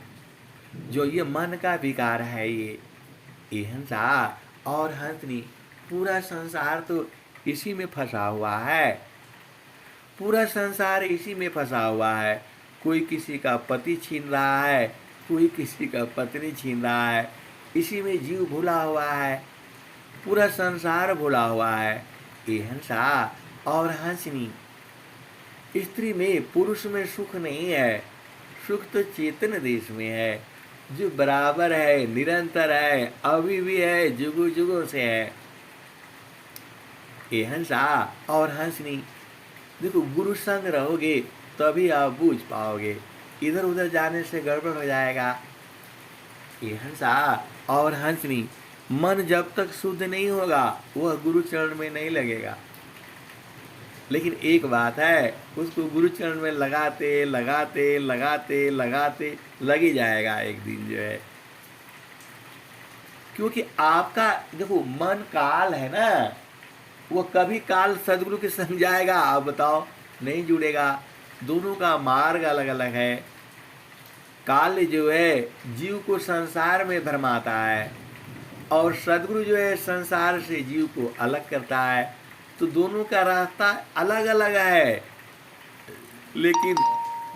जो ये मन का विकार है ये हंसा और हंसनी, पूरा संसार तो इसी में फंसा हुआ है। पूरा संसार इसी में फंसा हुआ है। कोई किसी का पति छीन रहा है, कोई किसी का पत्नी छीन रहा है, इसी में जीव भुला हुआ है, पूरा संसार भुला हुआ है। ये हंसा और हंसनी, स्त्री में पुरुष में सुख नहीं है, सुख तो चेतन देश में है, जो बराबर है, निरंतर है, अभी भी है, जुगों जुगों से है। ये हंसा और हंसनी, देखो गुरु संग रहोगे तभी आप बूझ पाओगे, इधर उधर जाने से गड़बड़ हो जाएगा। ये हंसा और हंसनी, मन जब तक शुद्ध नहीं होगा वह गुरु चरण में नहीं लगेगा। लेकिन एक बात है, उसको गुरु चरण में लगाते लगाते लगाते लगाते लग ही जाएगा एक दिन जो है। क्योंकि आपका देखो मन काल है ना, वो कभी काल सदगुरु के संग जाएगा, आप बताओ, नहीं जुड़ेगा। दोनों का मार्ग अलग अलग है। काल जो है जीव को संसार में भरमाता है और सदगुरु जो है संसार से जीव को अलग करता है। तो दोनों का रास्ता अलग अलग है, लेकिन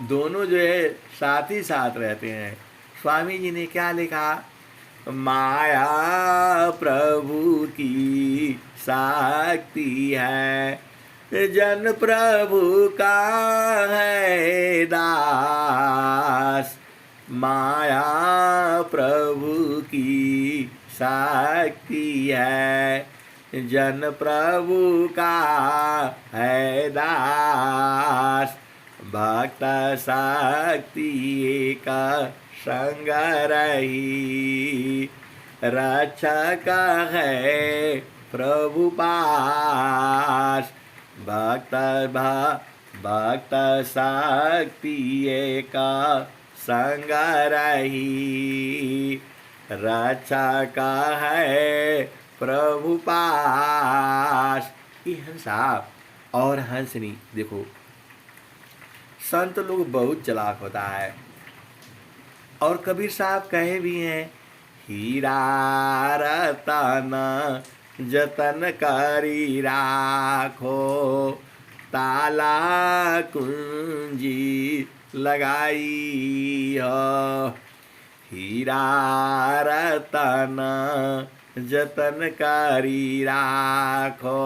दोनों जो है साथ ही साथ रहते हैं। स्वामी जी ने क्या लिखा, माया प्रभु की शक्ति है, जन प्रभु का है दास। माया प्रभु की शक्ति है, जन प्रभु का है दास। भक्त शक्ति का संग रही, रक्षक है प्रभु पास। भक्त शक्ति का संग रही, रक्षक है प्रभु पास। हंसा और हंसनी। देखो संत लोग बहुत चालाक होता है, और कबीर साहब कहे भी हैं, हीरा रतन जतन करी राखो, ताला कुंजी लगाई हो। हीरा रतन जतन करी राखो,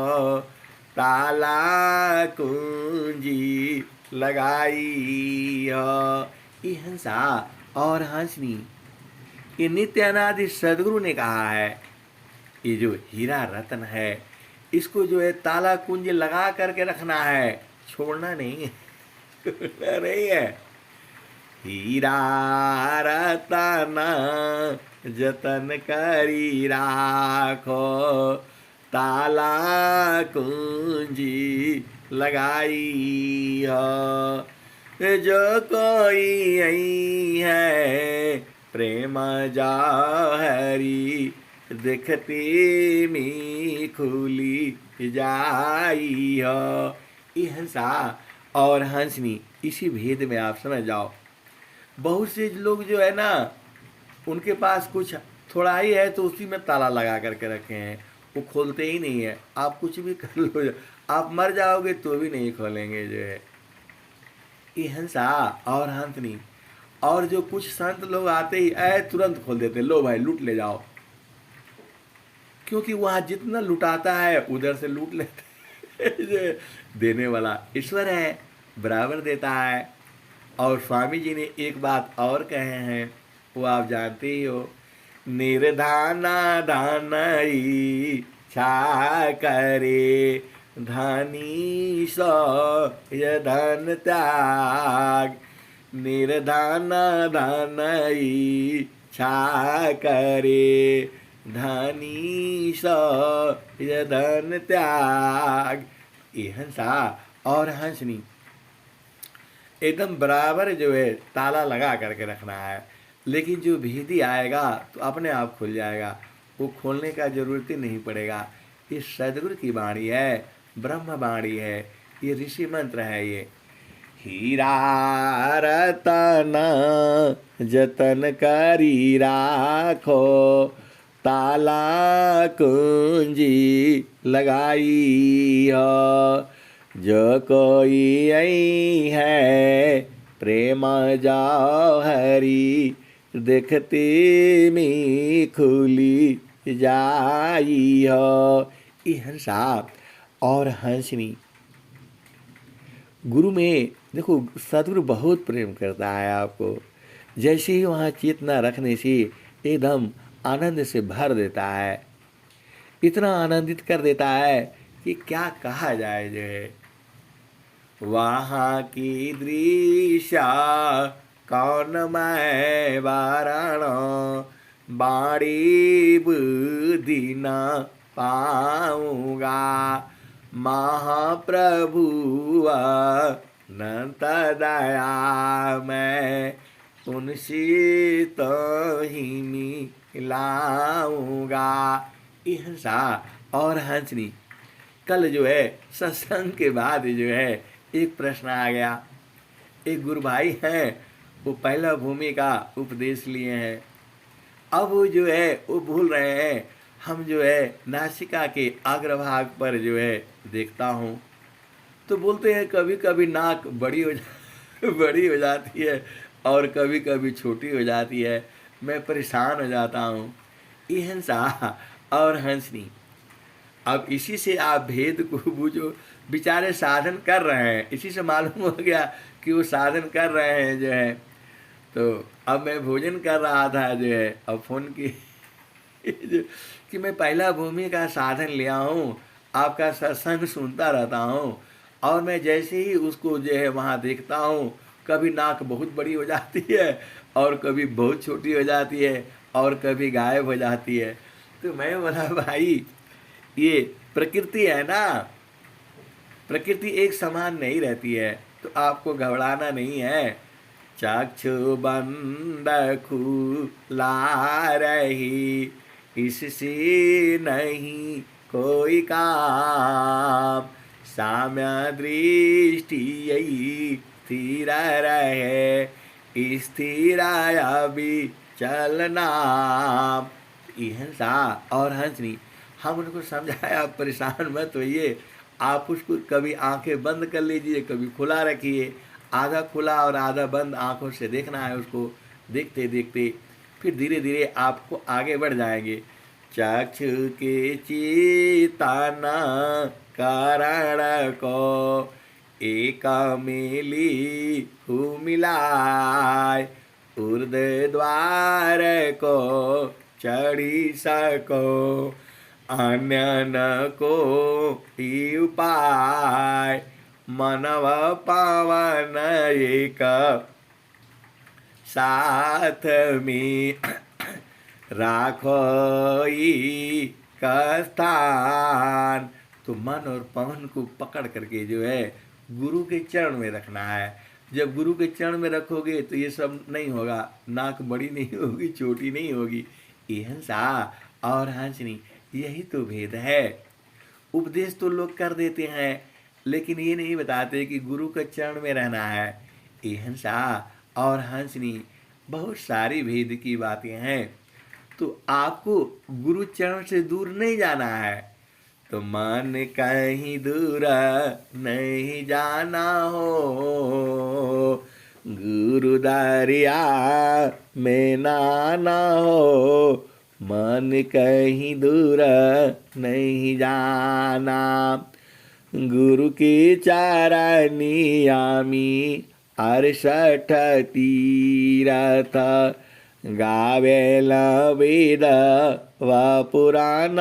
ताला कुंजी लगाई हो। ये हंसा और हंसनी, ये नित्य अनादि सदगुरु ने कहा है, ये जो हीरा रतन है इसको जो है ताला कुंज लगा करके रखना है, छोड़ना नहीं है। छोड़ना नहीं है। हीरा रतन जतन करी राखो, ताला कुंजी लगाई हो। जो कोई यही है प्रेम जाहरी, दिखती मी खुली जाई हो। ये हंसा और हंसनी, इसी भेद में आप समझ जाओ। बहुत से लोग जो है ना, उनके पास कुछ थोड़ा ही है तो उसी में ताला लगा करके रखे हैं, वो खोलते ही नहीं है। आप कुछ भी कर लो, आप मर जाओगे तो भी नहीं खोलेंगे जो है। ये हंसा और हंसनी। और जो कुछ संत लोग आते ही तुरंत खोल देते, लो भाई लूट ले जाओ, क्योंकि वहाँ जितना लुटाता है उधर से लूट लेते। देने वाला ईश्वर है, बराबर देता है। और स्वामी जी ने एक बात और कहे हैं, वो आप जानते ही हो, निर्धाना धानई छा करे, धनी सो ये धन त्याग। निर्धान धनई छा करे, धनी सो ये धन त्याग। ये हंसा और हंसनी एकदम बराबर जो है ताला लगा करके रखना है। लेकिन जो भेदी आएगा तो अपने आप खुल जाएगा, वो खोलने का जरूरत ही नहीं पड़ेगा। ये सदगुरु की वाणी है, ब्रह्म वाणी है, ये ऋषि मंत्र है। ये हीरा रतन जतन करी राखो, ताला कुंजी लगाई हो। जो कोई यही है प्रेम जौहरी, देखती मी खुली जाई हो। ये हंसा और हंसनी, गुरु में देखो सदगुरु बहुत प्रेम करता है आपको। जैसे ही वहाँ चेतना रखने से एकदम आनंद से भर देता है, इतना आनंदित कर देता है कि क्या कहा जाए जो है। वहाँ की दृश्य कौन मैं वारण, बाड़ी बुद्धि न पाऊँगा। महाप्रभु अनंत दया मैं उनसे तो ही मिलाऊँगा। ये हंसा और हंसनी। कल जो है सत्संग के बाद जो है एक प्रश्न आ गया। एक गुरु भाई हैं, वो पहला भूमि का उपदेश लिए हैं। अब वो जो है वो भूल रहे हैं। हम जो है नासिका के अग्रभाग पर जो है देखता हूँ तो बोलते हैं कभी कभी नाक बड़ी हो जाती है और कभी कभी छोटी हो जाती है, मैं परेशान हो जाता हूँ। ये हंसा और हंसनी। अब इसी से आप भेद को बूझो। बेचारे साधन कर रहे हैं, इसी से मालूम हो गया कि वो साधन कर रहे हैं जो है। तो अब मैं भोजन कर रहा था जो है, अब फोन की कि मैं पहला भूमि का साधन लिया हूँ, आपका सत्संग सुनता रहता हूँ, और मैं जैसे ही उसको जो है वहाँ देखता हूँ, कभी नाक बहुत बड़ी हो जाती है और कभी बहुत छोटी हो जाती है और कभी गायब हो जाती है। तो मैं बोला भाई ये प्रकृति है ना, प्रकृति एक समान नहीं रहती है, तो आपको घबराना नहीं है। चक्षु बंद खुला रही, इससे नहीं कोई काम, साम्य दृष्टि यही स्थिर रहे, स्थिराया भी चलना। हिंसा और हंसनी, हम उनको समझाया आप परेशान मत होइए, आप उसको कभी आंखें बंद कर लीजिए, कभी खुला रखिए, आधा खुला और आधा बंद आंखों से देखना है उसको। देखते देखते फिर धीरे धीरे आपको आगे बढ़ जाएंगे। चक्षु के चेतन कारण को एक मिली हु मिलाय, ऊर्ध्व द्वार को चढ़ी सको, अन्य न को ही उपाय, मनव पावन एक साथ में राखोई का स्थान। तो मन और पवन को पकड़ करके जो है गुरु के चरण में रखना है। जब गुरु के चरण में रखोगे तो ये सब नहीं होगा, नाक बड़ी नहीं होगी, छोटी नहीं होगी। ये हिंसा और हंसनी, यही तो भेद है। उपदेश तो लोग कर देते हैं, लेकिन ये नहीं बताते कि गुरु के चरण में रहना है। ये हिंसा और हंसनी बहुत सारी भेद की बातें हैं। तो आपको गुरु चरण से दूर नहीं जाना है, तो मन कहीं दूर नहीं जाना हो, गुरु दरिया में नाना हो, मन कहीं दूर नहीं जाना। गुरु की चरनियामी 68 तीरथ, गावेल वेद व पुराण,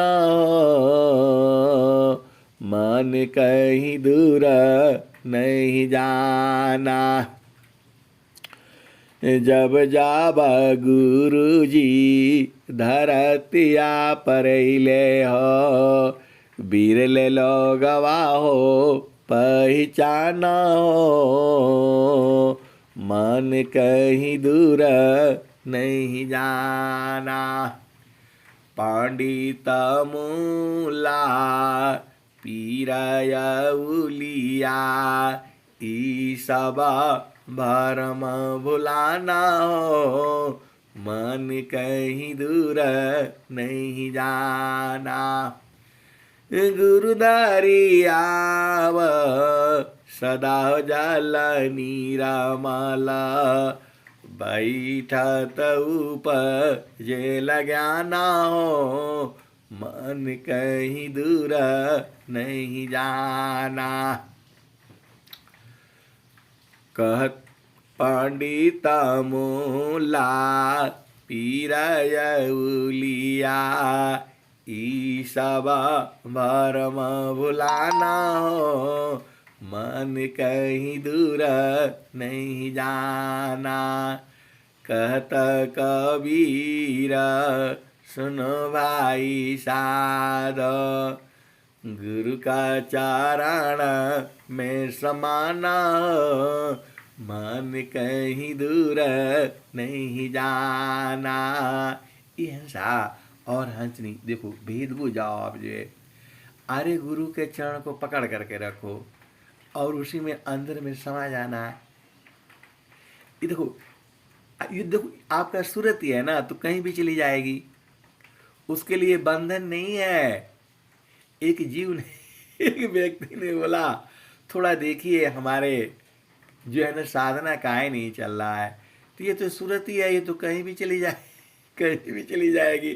मन कहीं दूर नहीं जाना। जब जाब गुरु जी धरतिया परैले हो, बिरले लोगवा हो पहचाना हो, मन कहीं दूर नहीं जाना। पंडित मूला पीरय उलिया, ई सब भरम भुलाना हो, मन कहीं दूर नहीं जाना। गुरु दरियाव सदा जल नीरमला, बैठत उपजे ज्ञाना हो, मन कहीं दूर नहीं जाना। कहत पंडित मूला पीरय उलिया, ई सब भरम भुलाना हो, मन कहीं दूर नहीं जाना। कहत कबीर सुनो भाई साध, गुरु का चरण में समाना हो, मन कहीं दूर नहीं जाना। ये हिंसा और हंसनी, देखो भेद बुझाओ आप जो है। अरे गुरु के चरण को पकड़ करके रखो और उसी में अंदर में समा जाना। ये देखो आपका सूरत ही है ना, तो कहीं भी चली जाएगी, उसके लिए बंधन नहीं है। एक जीव ने एक व्यक्ति ने बोला, थोड़ा देखिए हमारे जो है ना साधना काहे नहीं चल रहा है, तो ये तो सूरत ही है, ये तो कहीं भी चली जाए, कहीं भी चली जाएगी,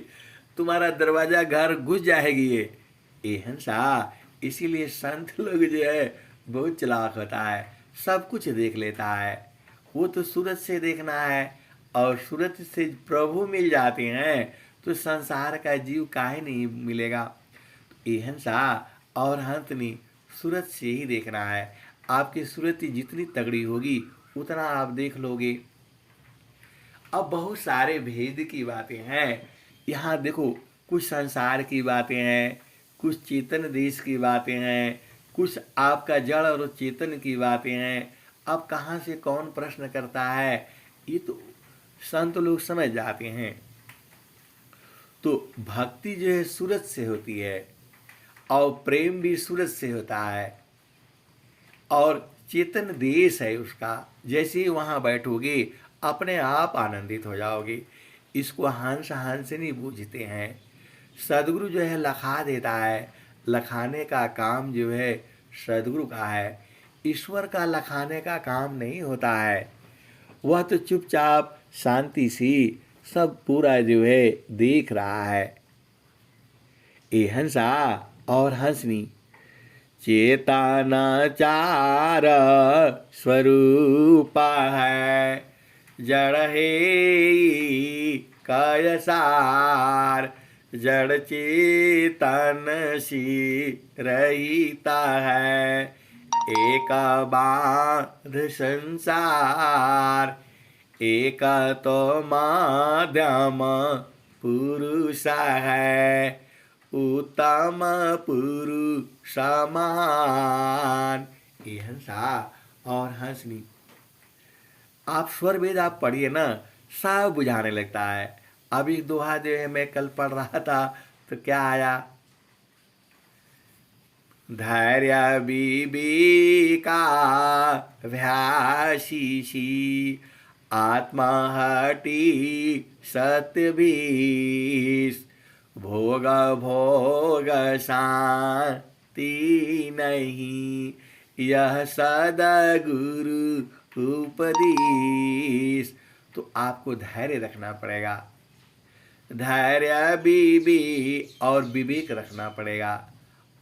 तुम्हारा दरवाजा घर घुस जाएगी ये हिंसा। इसीलिए संत लोग जो है बहुत चालाक होता है, सब कुछ देख लेता है। वो तो सूरत से देखना है, और सूरत से प्रभु मिल जाते हैं तो संसार का जीव काहे नहीं मिलेगा। ये हिंसा और हंसनी सूरत से ही देखना है। आपकी सूरत जितनी तगड़ी होगी उतना आप देख लोगे। अब बहुत सारे भेद की बातें हैं यहाँ। देखो कुछ संसार की बातें हैं, कुछ चेतन देश की बातें हैं, कुछ आपका जड़ और चेतन की बातें हैं। अब कहाँ से कौन प्रश्न करता है ये तो संत लोग समझ जाते हैं। तो भक्ति जो है सूरत से होती है और प्रेम भी सूरत से होता है। और चेतन देश है उसका। जैसे ही वहाँ बैठोगे अपने आप आनंदित हो जाओगे। इसको हंस हंसनी बूझते हैं। सदगुरु जो है लखा देता है। लखाने का काम जो है सदगुरु का है। ईश्वर का लखाने का काम नहीं होता है। वह तो चुपचाप शांति सी सब पूरा जो है देख रहा है। ये हंसा और हंसनी चेतनाचार स्वरूप है। जड़ है कायसार जड़ चेतन सी रहता है। एक बाध संसार एक तो माध्यम पुरुष है। उत्तम पुरुष महान। ये हंसा और हंसनी। आप स्वर वेद आप पढ़िए ना, सब बुझाने लगता है। अभी दोहा जो है मैं कल पढ़ रहा था तो क्या आया, धैर्य विवेका भ्याशीषी आत्मा हटी सत्य भीष। भोग भोग शांति नहीं यह सदगुरु उपदेश। तो आपको धैर्य रखना पड़ेगा। धैर्य और विवेक रखना पड़ेगा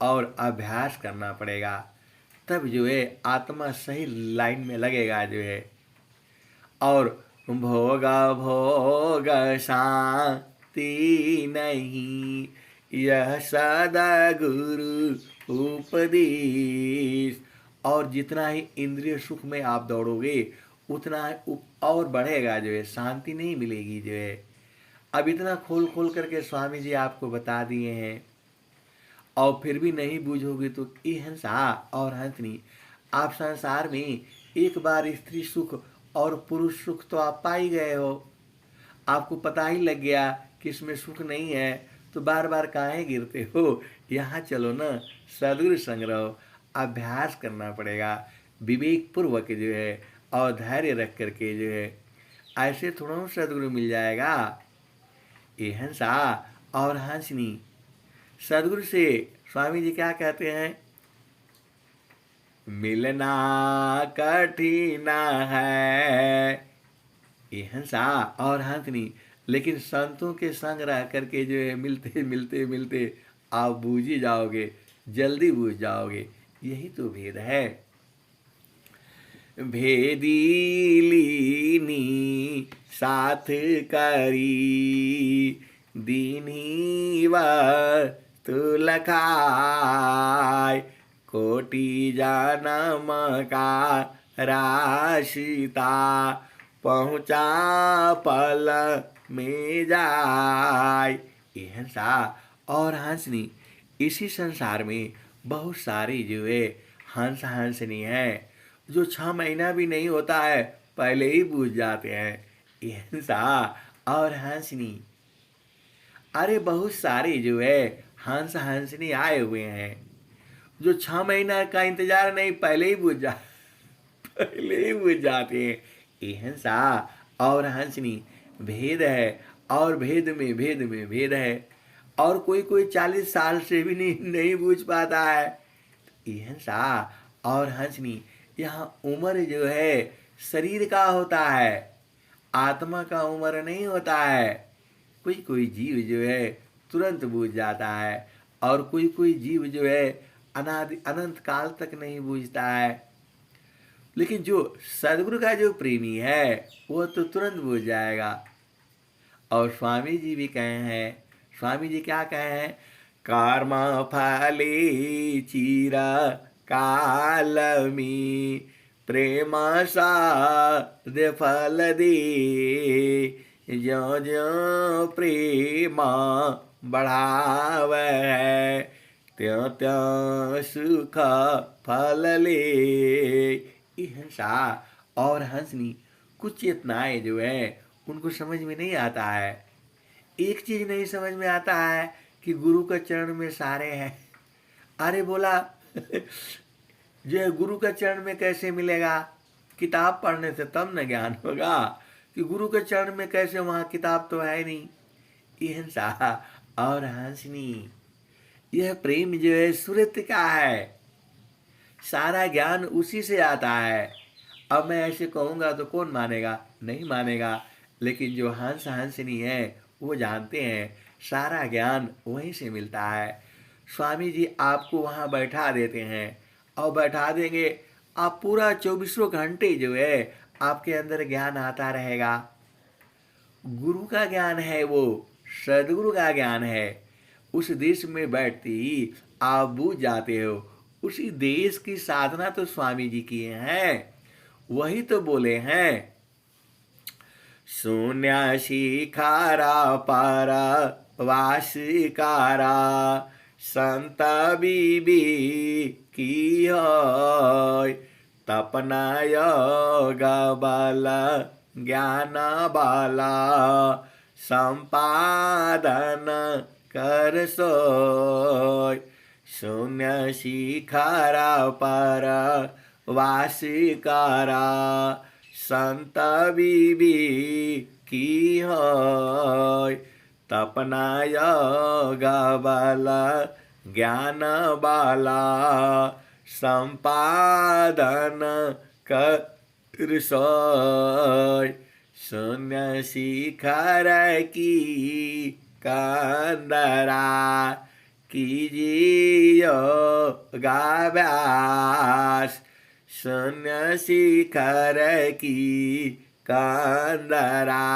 और अभ्यास करना पड़ेगा। तब जो है आत्मा सही लाइन में लगेगा जो है। और भोग भोग शांति नहीं यह सदगुरु उपदेश। और जितना ही इंद्रिय सुख में आप दौड़ोगे उतना और बढ़ेगा जो है, शांति नहीं मिलेगी जो है। अब इतना खोल खोल करके स्वामी जी आपको बता दिए हैं और फिर भी नहीं बूझोगे तो ये हंसा और हंसनी। आप संसार में एक बार स्त्री सुख और पुरुष सुख तो आप पा ही गए हो। आपको पता ही लग गया कि इसमें सुख नहीं है तो बार बार काहे गिरते हो। यहाँ चलो ना, सदगुरु संग रहो। अभ्यास करना पड़ेगा विवेक पूर्वक जो है और धैर्य रख करके जो है। ऐसे थोड़ा सदगुरु मिल जाएगा। ये हंसा और हंसनी। सदगुरु से स्वामी जी क्या कहते हैं, मिलना कठिन है। ये हंसा और हंसनी। लेकिन संतों के संग रह करके जो है मिलते मिलते मिलते आप बूझ ही जाओगे, जल्दी बूझ जाओगे। यही तो भेद है। भेदीलीनी साथ करी दीनी व तुलखाय। कोटि जन्म का राशिता पहुँचा पल में जाय। ये हंसा और हंसनी। इसी संसार में बहुत सारी जो है हंस हंसनी है जो 6 महीना भी नहीं होता है पहले ही बूझ जाते हैं। ये हंसा और हंसनी। अरे बहुत सारे जो है हंस हंसनी आए हुए हैं जो 6 महीना का इंतजार नहीं पहले ही बुझ जाते हैं। ये हंसा और हंसनी। भेद है और भेद में भेद है। और कोई कोई 40 साल से भी नहीं बूझ पाता है। ये हंसा और हंसनी। यहाँ उम्र जो है शरीर का होता है, आत्मा का उम्र नहीं होता है। कोई कोई जीव जो है तुरंत बूझ जाता है और कोई कोई जीव जो है अनंत काल तक नहीं बूझता है। लेकिन जो सदगुरु का जो प्रेमी है वो तो तुरंत बूझ जाएगा। और स्वामी जी भी कहे हैं, स्वामी जी क्या कहे हैं, कर्म फले चिरा कालमी प्रेम साध फल दे। ज्यो ज्यो प्रेम बढ़ावे त्यों त्यों सुख फल ले। हंसा और हंसनी। कुछ चेतनाएं जो है उनको समझ में नहीं आता है। एक चीज नहीं समझ में आता है कि गुरु का चरण में सारे हैं। अरे बोला जो है गुरु के चरण में कैसे मिलेगा? किताब पढ़ने से तब न ज्ञान होगा, कि गुरु के चरण में कैसे, वहाँ किताब तो है नहीं। हिंसा और हंसनी, यह प्रेम जो है सुरत का है, सारा ज्ञान उसी से आता है। अब मैं ऐसे कहूँगा तो कौन मानेगा? नहीं मानेगा। लेकिन जो हंस हंसनी है वो जानते हैं सारा ज्ञान वहीं से मिलता है। स्वामी जी आपको वहाँ बैठा देते हैं और बैठा देंगे, आप पूरा 24 घंटे जो है आपके अंदर ज्ञान आता रहेगा। गुरु का ज्ञान है वो, सदगुरु का ज्ञान है। उस देश में बैठते ही आप बूझ जाते हो। उसी देश की साधना तो स्वामी जी की है, वही तो बोले हैं, शून्य शिखारा पारा वासिकारा संत बीबी की होय, तपना योग बल ज्ञान बाला संपादन कर सोय। शून्य शिखरा पर वासिकारा संत बीबी की होय, तपना योग बल ज्ञान बाला संपादन कर सोय। शून्य शिखर की कंदरा कीजियो गाभ्यास, शून्य शिखर की कंदरा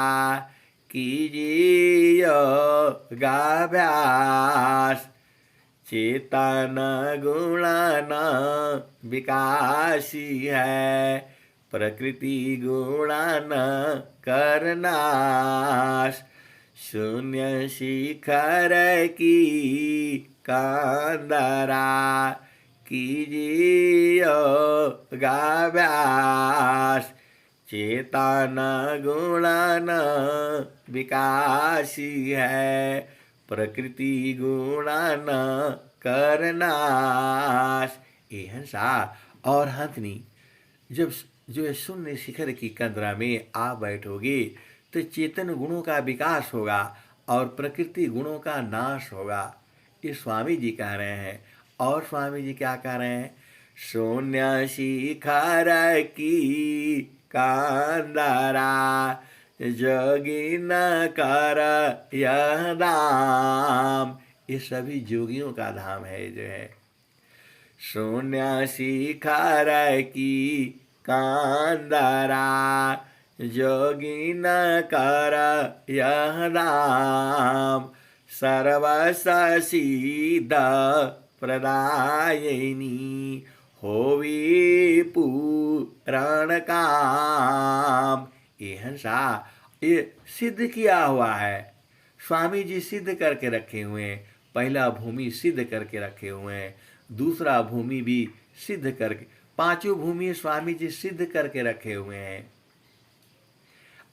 कीजियो गाभ्यास। चेतन गुणन विकासी है, प्रकृति गुणन करनाश। शून्य शिखर की कंदरा कीजियो गाभ्यास। चेतन गुणन विकासी है, प्रकृति गुणन करनाश। ये हंसा और हंसनी, जब जो है शून्य शिखर की कंदरा में आप बैठोगे तो चेतन गुणों का विकास होगा और प्रकृति गुणों का नाश होगा। ये स्वामी जी कह रहे हैं। और स्वामी जी क्या कह रहे हैं? शून्य शिखर की कंदरा जोगी न कर यह धाम। ये सभी जोगियों का धाम है जो है। शून्य शिखर की कंदरा जोगी न कर यह धाम, सर्वस सिद्ध प्रदायिनी होवी पूरण काम। ये हंसा, ये सिद्ध किया हुआ है, स्वामी जी सिद्ध करके रखे हुए हैं। पहला भूमि सिद्ध करके रखे हुए हैं, दूसरा भूमि भी सिद्ध करके, पांचों भूमि स्वामी जी सिद्ध करके रखे हुए हैं।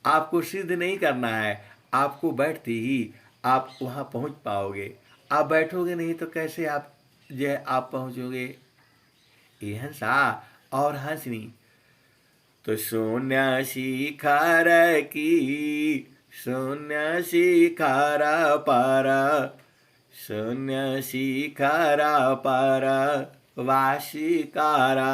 आपको सिद्ध नहीं करना है, आपको बैठते ही आप वहाँ पहुँच पाओगे। आप बैठोगे नहीं तो कैसे आप आप पहुँचोगे? ये हंसा और हंसनी, तो शून्य शिखर की शून्य शिखर पर, शून्य शिखर पर वासिकारा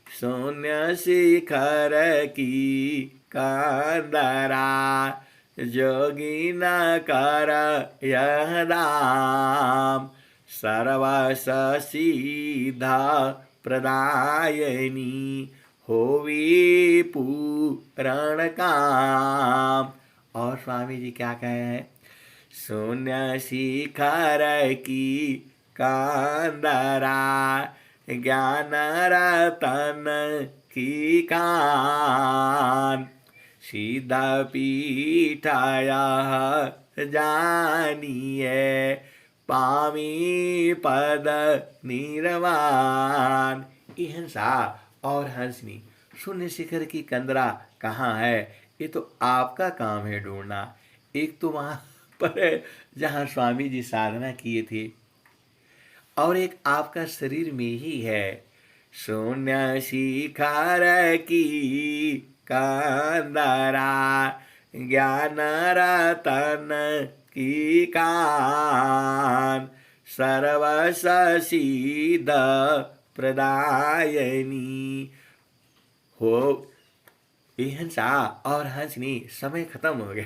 शून्य शिखर की कंदरा जोगी न कर यह धाम, सर्वस सिद्ध प्रदायिनी होवी पूरण काम। और स्वामी जी क्या कहे हैं? शून्य शिखर की कंदरा ज्ञान रतन की कान, सिद्ध पीठाया जानिए पामी पद निर्वाण। ये हंसा और हंसनी, शून्य शिखर की कंदरा कहाँ है? ये तो आपका काम है ढूंढना। एक तो वहाँ पर है जहाँ स्वामी जी साधना किए थे, और एक आपका शरीर में ही है। शून्य शिखर की कंदरा, ज्ञान रतन की कान, सर्वस सिद्ध प्रदायनी हो। ये हंसा और हंसनी, समय खत्म हो गया।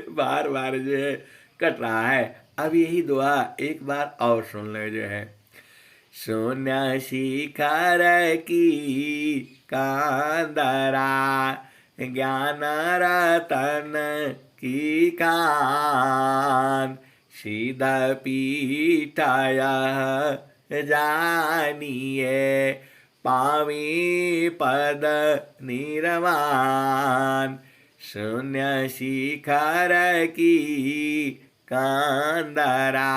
बार बार जो है कट रहा है। अब यही दुआ एक बार और सुन लो जो है। शून्य शिखर की कांदरा, ज्ञान रतन की कान, सीध पीठाय जानिए, पावी पद निर्वाण। शून्य शिखर की कांदरा,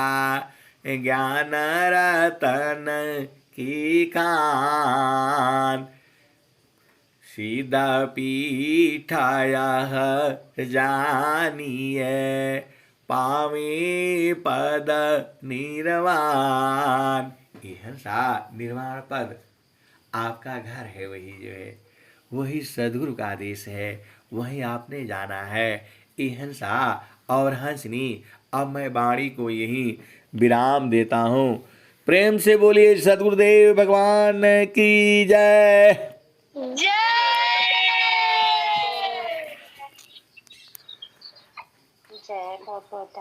ज्ञान रतन की कान, सीध पीठाय जानिए, पावे पद निर्वाण। ये हंसा निर्वाण पद आपका घर है, वही जो है वही सदगुरु का आदेश है, वही आपने जाना है। ये हंसा और हंसनी, अब मैं वाणी को यही विराम देता हूँ। प्रेम से बोलिए सदगुरुदेव भगवान की जय। जय। जय। बहुत बहुत